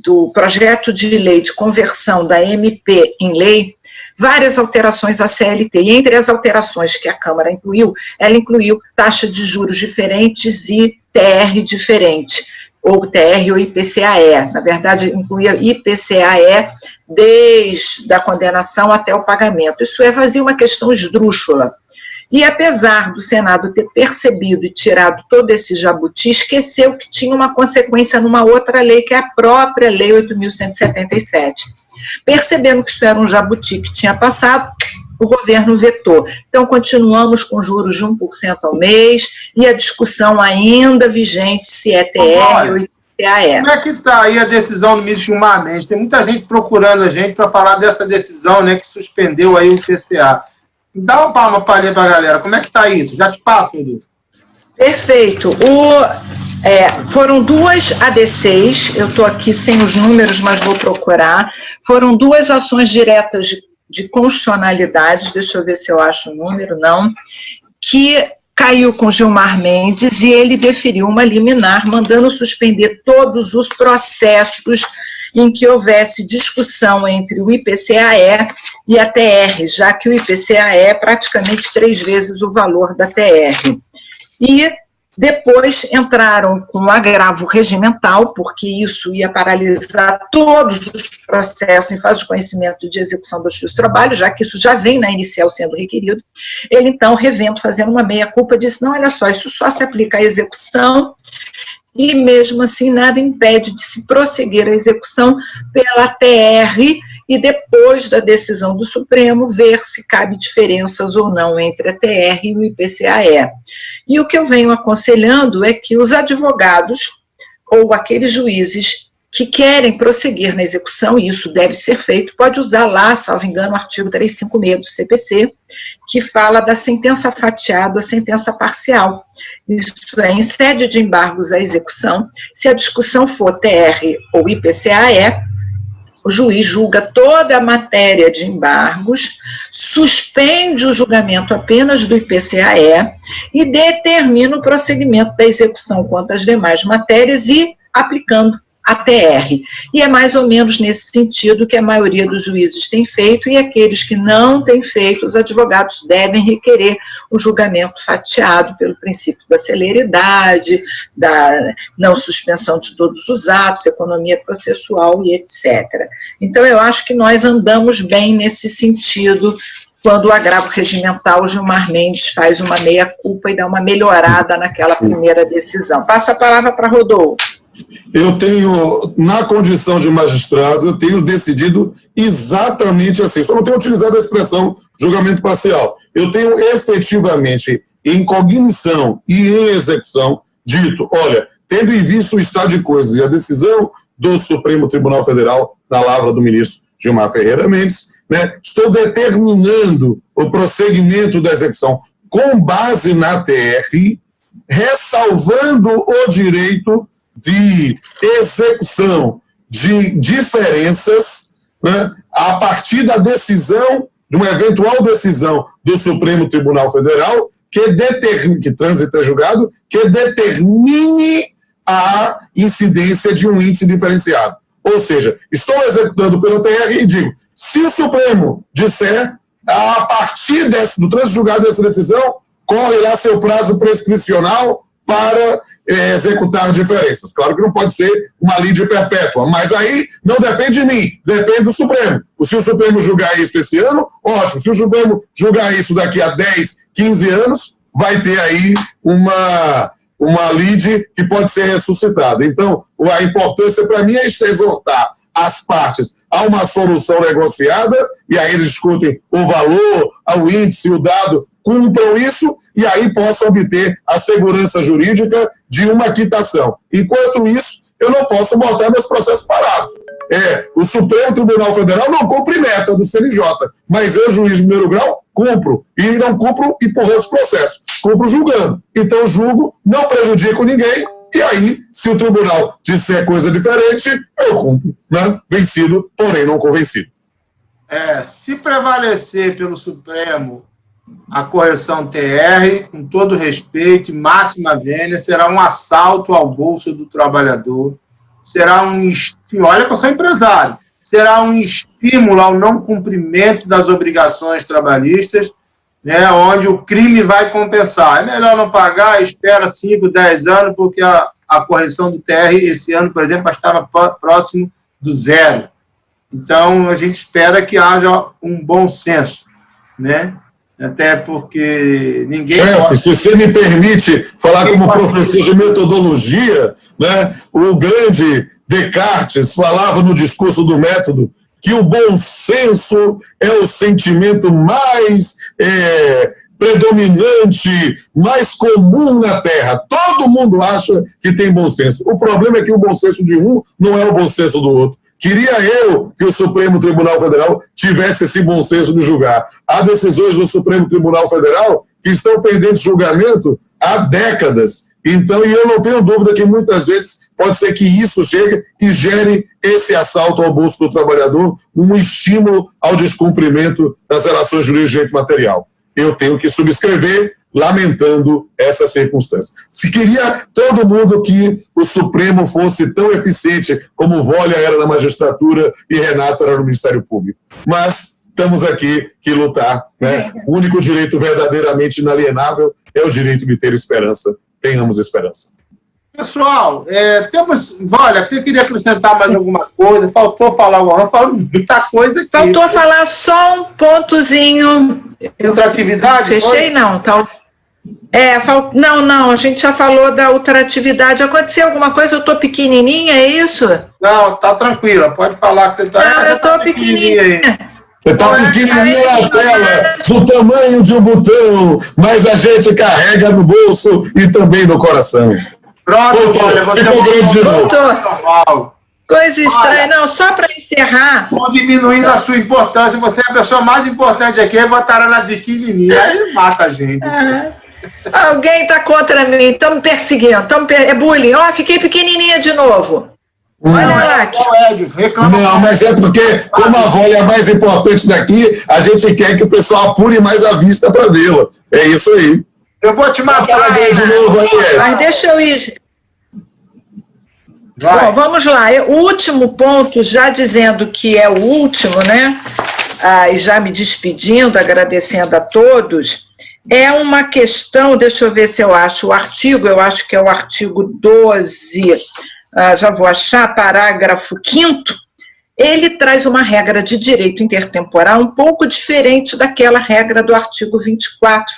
do projeto de lei de conversão da MP em lei, várias alterações à CLT, e entre as alterações que a Câmara incluiu, ela incluiu taxa de juros diferentes e TR diferente, ou TR ou IPCAE, na verdade incluía IPCAE desde a condenação até o pagamento. Isso fazia uma questão esdrúxula. E apesar do Senado ter percebido e tirado todo esse jabuti, esqueceu que tinha uma consequência numa outra lei, que é a própria Lei 8.177. Percebendo que isso era um jabuti que tinha passado, o governo vetou. Então, continuamos com juros de 1% ao mês e a discussão ainda vigente se é TR ou IPCAE. Como é que está aí a decisão do ministro Gilmar Mendes? Tem muita gente procurando a gente para falar dessa decisão, né, que suspendeu aí o IPCA. Dá uma palhinha para a galera. Como é que está isso? Já te passo, Edu. Perfeito. Foram duas ADCs, eu estou aqui sem os números, mas vou procurar. Foram duas ações diretas de constitucionalidade, deixa eu ver se eu acho o número, não, que caiu com Gilmar Mendes e ele deferiu uma liminar mandando suspender todos os processos em que houvesse discussão entre o IPCAE e a TR, já que o IPCAE é praticamente 3 vezes o valor da TR. E depois entraram com um agravo regimental, porque isso ia paralisar todos os processos em fase de conhecimento de execução do Justiça do Trabalho, já que isso já vem na inicial sendo requerido. Ele, então, revendo, fazendo uma meia-culpa, disse, não, olha só, isso só se aplica à execução e, mesmo assim, nada impede de se prosseguir a execução pela TR e, depois da decisão do Supremo, ver se cabe diferenças ou não entre a TR e o IPCAE. E o que eu venho aconselhando é que os advogados ou aqueles juízes que querem prosseguir na execução, e isso deve ser feito, pode usar lá, salvo engano, o artigo 356 do CPC, que fala da sentença fatiada, a sentença parcial. Isso é, em sede de embargos à execução, se a discussão for TR ou IPCAE, o juiz julga toda a matéria de embargos, suspende o julgamento apenas do IPCAE e determina o prosseguimento da execução quanto às demais matérias e aplicando a TR. E é mais ou menos nesse sentido que a maioria dos juízes tem feito, e aqueles que não têm feito, os advogados devem requerer o julgamento fatiado pelo princípio da celeridade, da não suspensão de todos os atos, economia processual e etc. Então, eu acho que nós andamos bem nesse sentido, quando o agravo regimental, Gilmar Mendes faz uma meia-culpa e dá uma melhorada naquela primeira decisão. Passo a palavra para Rodolfo. Eu tenho, na condição de magistrado, eu tenho decidido exatamente assim. Só não tenho utilizado a expressão julgamento parcial. Eu tenho efetivamente, em cognição e em execução, dito, olha, tendo em vista o estado de coisas e a decisão do Supremo Tribunal Federal, na lavra do ministro Gilmar Ferreira Mendes, né, estou determinando o prosseguimento da execução com base na TR, ressalvando o direito de execução de diferenças, né, a partir da decisão, de uma eventual decisão do Supremo Tribunal Federal, que transita julgado, que determine a incidência de um índice diferenciado. Ou seja, estou executando pelo TR e digo, se o Supremo disser, a partir do trânsito julgado dessa decisão, corre lá seu prazo prescricional para executar diferenças. Claro que não pode ser uma lide perpétua, mas aí não depende de mim, depende do Supremo. Se o Supremo julgar isso esse ano, ótimo. Se o Supremo julgar isso daqui a 10, 15 anos, vai ter aí uma lide que pode ser ressuscitada. Então, a importância para mim é exortar as partes a uma solução negociada, e aí eles discutem o valor, o índice, o dado, cumpram isso, e aí possam obter a segurança jurídica de uma quitação. Enquanto isso, eu não posso botar meus processos parados. O Supremo Tribunal Federal não cumpre meta do CNJ, mas eu, juiz de primeiro grau, cumpro. E não cumpro e por outros processos. descumpro julgando. Então, julgo, não prejudico ninguém, e aí, se o tribunal disser coisa diferente, eu cumpro, né? Vencido, porém não convencido. Se prevalecer pelo Supremo a correção TR, com todo respeito, máxima vênia, será um assalto ao bolso do trabalhador, será um estímulo, olha que eu sou empresário, será um estímulo ao não cumprimento das obrigações trabalhistas, né, onde o crime vai compensar. É melhor não pagar, espera 5, 10 anos, porque a correção do TR esse ano, por exemplo, estava próximo do zero. Então, a gente espera que haja um bom senso, né? Até porque ninguém... Chefe, se você me permite falar como professor de metodologia, né, o grande Descartes falava no discurso do método que o bom senso é o sentimento mais predominante, mais comum na Terra. Todo mundo acha que tem bom senso. O problema é que o bom senso de um não é o bom senso do outro. Queria eu que o Supremo Tribunal Federal tivesse esse bom senso de julgar. Há decisões do Supremo Tribunal Federal que estão pendentes de julgamento há décadas. Então, e eu não tenho dúvida que muitas vezes pode ser que isso chegue e gere esse assalto ao bolso do trabalhador, um estímulo ao descumprimento das relações jurídico material. Eu tenho que subscrever, lamentando essa circunstância. Se queria todo mundo que o Supremo fosse tão eficiente como Volha era na magistratura e Renato era no Ministério Público. Mas estamos aqui que lutar, né? O único direito verdadeiramente inalienável é o direito de ter esperança. Tenhamos esperança. Pessoal, Volha, você queria acrescentar mais alguma coisa? Faltou falar alguma coisa? Falou muita coisa aqui. Faltou falar só um pontozinho. Ultratividade? Fechei, foi? Não. Não, a gente já falou da ultratividade. Aconteceu alguma coisa? Eu estou pequenininha, é isso? Não, tá tranquila. Pode falar que você está... Não, eu estou pequenininha aí. Você está pequenininha na tela, do tamanho de um botão, mas a gente carrega no bolso e também no coração. Pronto, olha, você voltou. Coisa estranha. Não, só para encerrar... Vão diminuindo a sua importância, você é a pessoa mais importante aqui, botaram ela pequenininha, aí mata a gente. Alguém está contra mim, estão me perseguindo, é bullying. Fiquei pequenininha de novo. Olha lá. Não, mas é porque, como a Volha é a mais importante daqui, a gente quer que o pessoal apure mais a vista para vê-la. É isso aí. Eu vou te matar de novo aí, mas deixa eu ir. Bom, vamos lá. O último ponto, já dizendo que é o último, né? E já me despedindo, agradecendo a todos, é uma questão, deixa eu ver se eu acho o artigo, eu acho que é o artigo 12, já vou achar, parágrafo 5º, ele traz uma regra de direito intertemporal um pouco diferente daquela regra do artigo 24,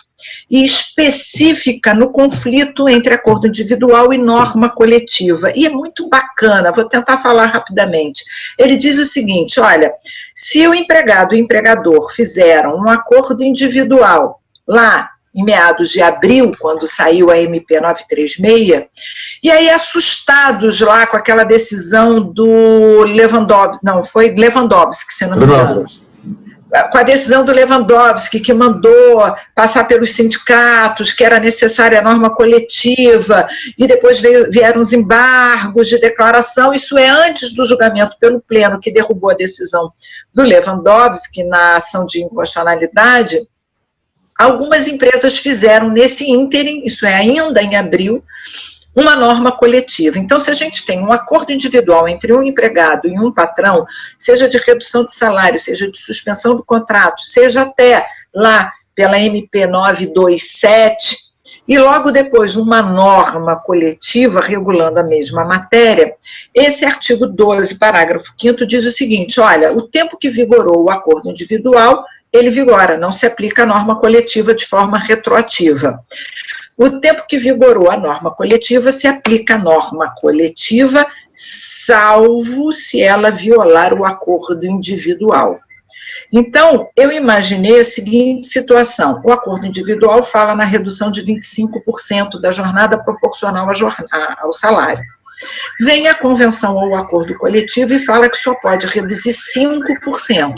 e específica no conflito entre acordo individual e norma coletiva. E é muito bacana, vou tentar falar rapidamente. Ele diz o seguinte, olha, se o empregado e o empregador fizeram um acordo individual lá em meados de abril, quando saiu a MP 936, e aí assustados lá com aquela decisão do Lewandowski, não, foi Lewandowski, se não me engano, com a decisão do Lewandowski, que mandou passar pelos sindicatos, que era necessária a norma coletiva, e depois vieram os embargos de declaração, isso é antes do julgamento pelo Pleno, que derrubou a decisão do Lewandowski na ação de inconstitucionalidade. Algumas empresas fizeram nesse ínterim, isso é ainda em abril, uma norma coletiva. Então, se a gente tem um acordo individual entre um empregado e um patrão, seja de redução de salário, seja de suspensão do contrato, seja até lá pela MP 927, e logo depois uma norma coletiva regulando a mesma matéria, esse artigo 12, parágrafo 5º, diz o seguinte, olha, o tempo que vigorou o acordo individual, ele vigora, não se aplica a norma coletiva de forma retroativa. O tempo que vigorou a norma coletiva, se aplica a norma coletiva, salvo se ela violar o acordo individual. Então, eu imaginei a seguinte situação, o acordo individual fala na redução de 25% da jornada proporcional ao salário. Vem a convenção ou o acordo coletivo e fala que só pode reduzir 5%.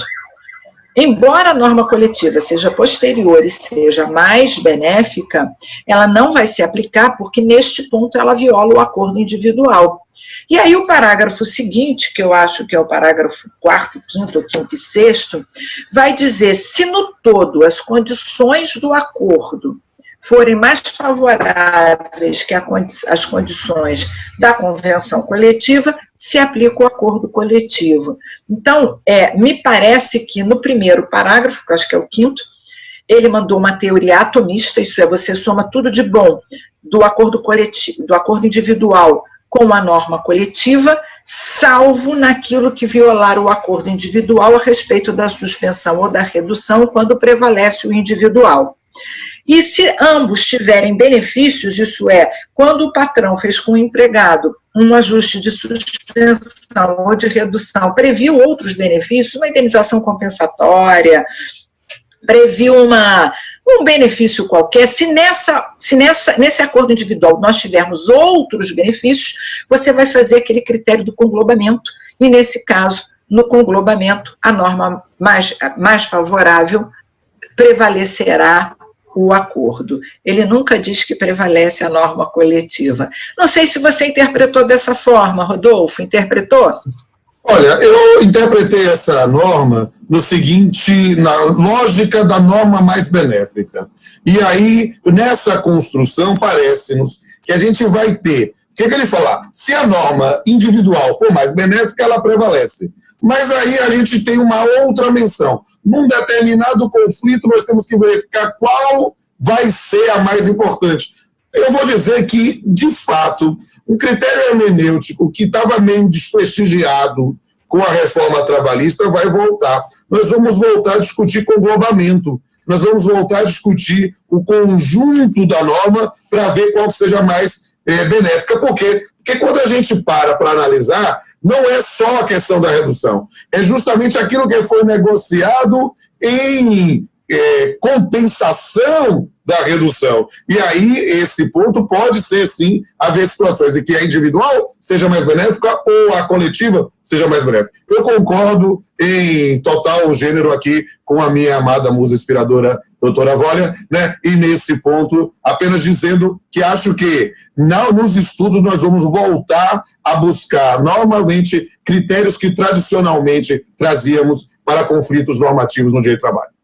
embora a norma coletiva seja posterior e seja mais benéfica, ela não vai se aplicar porque, neste ponto, ela viola o acordo individual. E aí o parágrafo seguinte, que eu acho que é o parágrafo 4º, 5º, 5º e 6º, vai dizer: se no todo as condições do acordo forem mais favoráveis que as condições da convenção coletiva, se aplica o acordo coletivo. Então, me parece que no primeiro parágrafo, que acho que é o 5º, ele mandou uma teoria atomista, isso é, você soma tudo de bom do acordo coletivo, do acordo individual com a norma coletiva, salvo naquilo que violar o acordo individual a respeito da suspensão ou da redução, quando prevalece o individual. E se ambos tiverem benefícios, isso é, quando o patrão fez com o empregado um ajuste de suspensão ou de redução, previu outros benefícios, uma indenização compensatória, previu um benefício qualquer, se nesse acordo individual nós tivermos outros benefícios, você vai fazer aquele critério do conglobamento, e nesse caso, no conglobamento, a norma mais favorável prevalecerá o acordo. Ele nunca diz que prevalece a norma coletiva. Não sei se você interpretou dessa forma, Rodolfo, interpretou? Olha, eu interpretei essa norma no seguinte, na lógica da norma mais benéfica. E aí, nessa construção, parece-nos que a gente vai ter... O que ele fala? Se a norma individual for mais benéfica, ela prevalece. Mas aí a gente tem uma outra menção. Num determinado conflito, nós temos que verificar qual vai ser a mais importante. Eu vou dizer que, de fato, um critério hermenêutico que estava meio desprestigiado com a reforma trabalhista vai voltar. Nós vamos voltar a discutir conglobamento. Nós vamos voltar a discutir o conjunto da norma para ver qual seja mais benéfica. Por quê? Porque quando a gente para analisar, não é só a questão da redução, é justamente aquilo que foi negociado em compensação da redução. E aí, esse ponto pode ser, sim, haver situações em que a individual seja mais benéfica ou a coletiva seja mais benéfica. Eu concordo em total gênero aqui com a minha amada musa inspiradora, doutora Vólia, né? E nesse ponto, apenas dizendo que acho que nos estudos nós vamos voltar a buscar normalmente critérios que tradicionalmente trazíamos para conflitos normativos no direito do trabalho.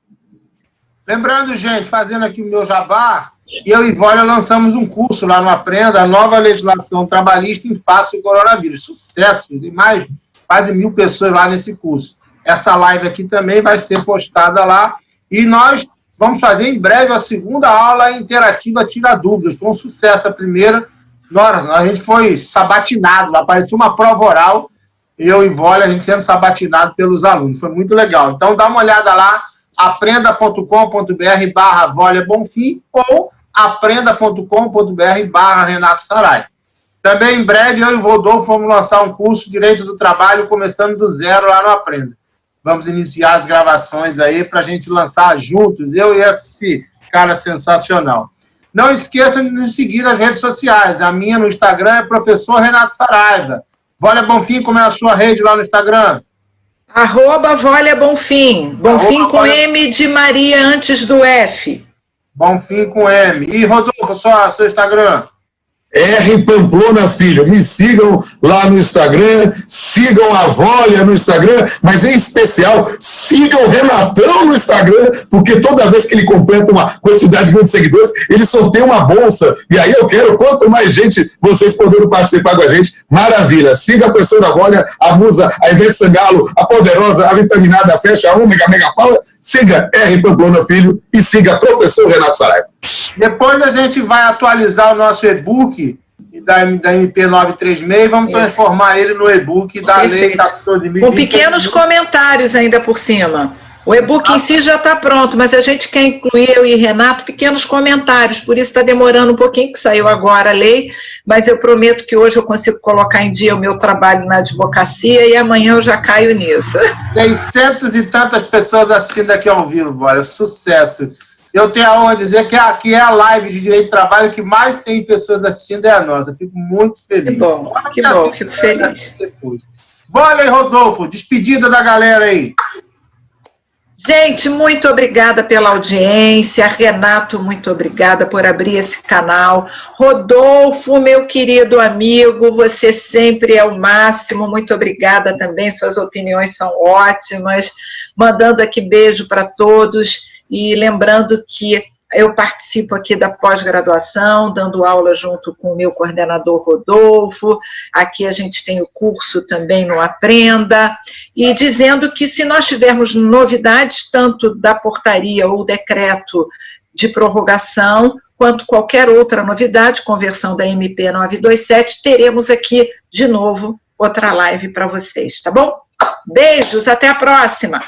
Lembrando, gente, fazendo aqui o meu jabá, eu e Vólia lançamos um curso lá no Aprenda, a nova legislação trabalhista em face ao coronavírus. Sucesso, tem mais quase 1.000 pessoas lá nesse curso. Essa live aqui também vai ser postada lá, e nós vamos fazer em breve a segunda aula interativa Tira Dúvidas. Foi um sucesso a primeira. A gente foi sabatinado lá, parecia uma prova oral, eu e Vólia, a gente sendo sabatinado pelos alunos. Foi muito legal. Então, dá uma olhada lá, aprenda.com.br/Vólia Bonfim ou aprenda.com.br/Renato Saraiva. Também, em breve, eu e o Rodolfo vamos lançar um curso de Direito do Trabalho, começando do zero lá no Aprenda. Vamos iniciar as gravações aí para a gente lançar juntos, eu e esse cara sensacional. Não esqueçam de nos seguir nas redes sociais. A minha no Instagram é professor Renato Saraiva. Vólia Bonfim, como é a sua rede lá no Instagram? @Vólia Bonfim. Bonfim com M de Maria antes do F. Bonfim com M. E, Rodolfo, seu Instagram? R Pamplona Filho. Me sigam lá no Instagram, sigam a Vólia no Instagram, mas em especial, sigam o Renatão no Instagram, porque toda vez que ele completa uma quantidade de seguidores, ele sorteia uma bolsa. E aí eu quero, quanto mais gente vocês poderem participar com a gente, maravilha. Siga a professora Vólia, a musa, a Ivete Sangalo, a poderosa, a vitaminada, a fecha, a ômega, a mega Paula. Siga R Pamplona Filho e siga professor Renato Saraiva. Depois a gente vai atualizar o nosso e-book da MP 936 e vamos transformar ele no e-book da Lei 14.020. Com pequenos comentários ainda por cima. O e-book em si já está pronto, mas a gente quer incluir, eu e Renato, pequenos comentários, por isso está demorando um pouquinho, que saiu agora a lei, mas eu prometo que hoje eu consigo colocar em dia o meu trabalho na advocacia e amanhã eu já caio nisso. 600 e tantas pessoas assistindo aqui ao vivo, Vólia, sucesso. Eu tenho a honra de dizer que aqui é a live de Direito do Trabalho que mais tem pessoas assistindo, é a nossa. Fico muito feliz. Que bom, fico feliz. Vólia e Rodolfo, despedida da galera aí. Gente, muito obrigada pela audiência. Renato, muito obrigada por abrir esse canal. Rodolfo, meu querido amigo, você sempre é o máximo. Muito obrigada também, suas opiniões são ótimas. Mandando aqui beijo para todos e lembrando que eu participo aqui da pós-graduação, dando aula junto com o meu coordenador Rodolfo. Aqui a gente tem o curso também no Aprenda. E dizendo que se nós tivermos novidades, tanto da portaria ou decreto de prorrogação, quanto qualquer outra novidade, conversão da MP 927, teremos aqui de novo outra live para vocês, tá bom? Beijos, até a próxima.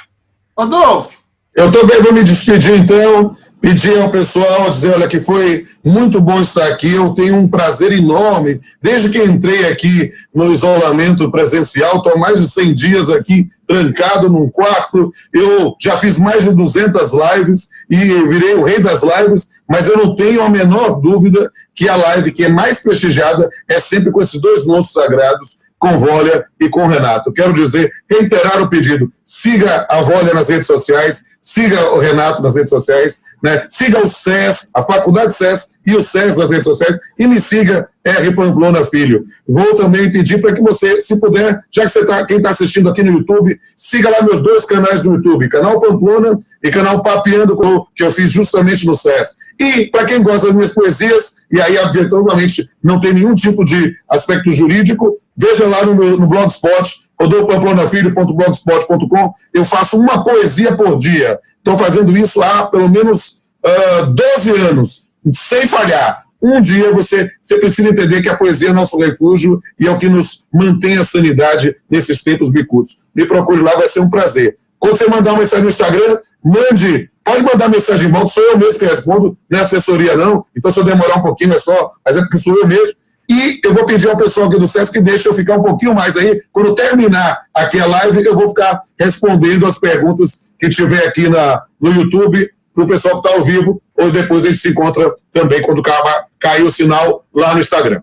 Rodolfo! Eu também vou me despedir, então, pedir ao pessoal, dizer, olha, que foi muito bom estar aqui, eu tenho um prazer enorme, desde que entrei aqui no isolamento presencial, estou há mais de 100 dias aqui, trancado num quarto, eu já fiz mais de 200 lives e virei o rei das lives, mas eu não tenho a menor dúvida que a live que é mais prestigiada é sempre com esses dois monstros sagrados, com Vólia e com Renato. Quero dizer, reiterar o pedido, siga a Vólia nas redes sociais, siga o Renato nas redes sociais, né? Siga o SES, a Faculdade SES e o SES nas redes sociais, e me siga R. Pamplona Filho. Vou também pedir para que você, se puder, já que você quem está assistindo aqui no YouTube, siga lá meus dois canais do YouTube, canal Pamplona e canal Papeando, que eu fiz justamente no SES. E, para quem gosta das minhas poesias, e aí, obviamente, não tem nenhum tipo de aspecto jurídico, veja lá no Blogspot, rodolfopamplonafilho.blogspot.com, eu faço uma poesia por dia. Estou fazendo isso há pelo menos 12 anos, sem falhar. Um dia você precisa entender que a poesia é nosso refúgio e é o que nos mantém a sanidade nesses tempos bicudos. Me procure lá, vai ser um prazer. Quando você mandar uma mensagem no Instagram, pode mandar mensagem em volta, sou eu mesmo que respondo, não é assessoria não, então se eu demorar um pouquinho mas é porque sou eu mesmo. E eu vou pedir ao pessoal aqui do SESC que deixe eu ficar um pouquinho mais aí, quando terminar aqui a live, eu vou ficar respondendo as perguntas que tiver aqui no YouTube, para o pessoal que está ao vivo, ou depois a gente se encontra também quando cair o sinal lá no Instagram.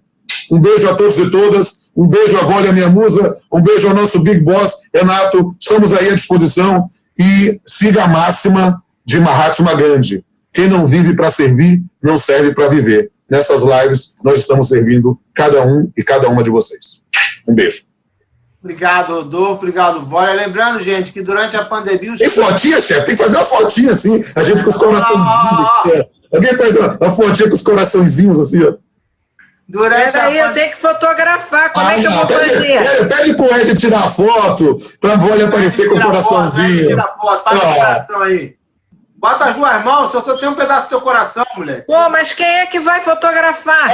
Um beijo a todos e todas, um beijo à Vólia, minha musa, um beijo ao nosso Big Boss, Renato, estamos aí à disposição e siga a máxima de Mahatma Gandhi. Quem não vive para servir, não serve para viver. Nessas lives, nós estamos servindo cada um e cada uma de vocês. Um beijo. Obrigado, Rodolfo. Obrigado, Vólia. Lembrando, gente, que durante a pandemia... Tem fotinha, chefe? Tem que fazer uma fotinha assim, a gente com os coraçõezinhos. Alguém faz uma fotinha com os coraçõezinhos assim, ó. Peraí, eu tenho que fotografar. Como é que eu vou fazer? Pede pro Ed tirar a foto, pra Vólia aparecer com o coraçãozinho. Tira a foto, faz o coração aí. Bota as duas mãos, só tem um pedaço do seu coração, mulher. Pô, mas quem é que vai fotografar?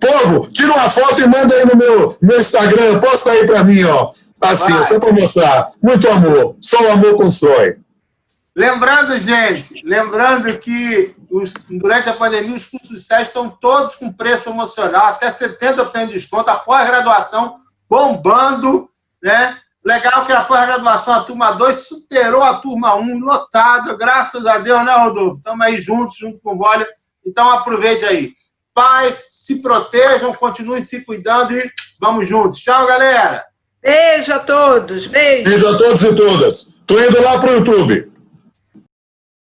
Povo, tira uma foto e manda aí no meu Instagram, posta aí pra mim, ó. Assim, ó, só pra mostrar. Muito amor, só o amor constrói. Lembrando, gente, que durante a pandemia os cursos SES estão todos com preço promocional, até 70% de desconto, a pós-graduação bombando, né? Legal que a pós-graduação, a turma 2, superou a turma 1, lotada, graças a Deus, né, Rodolfo? Estamos aí junto com o Vólia. Então, aproveite aí. Paz, se protejam, continuem se cuidando e vamos juntos. Tchau, galera! Beijo a todos, beijo. Beijo a todos e todas. Tô indo lá pro YouTube.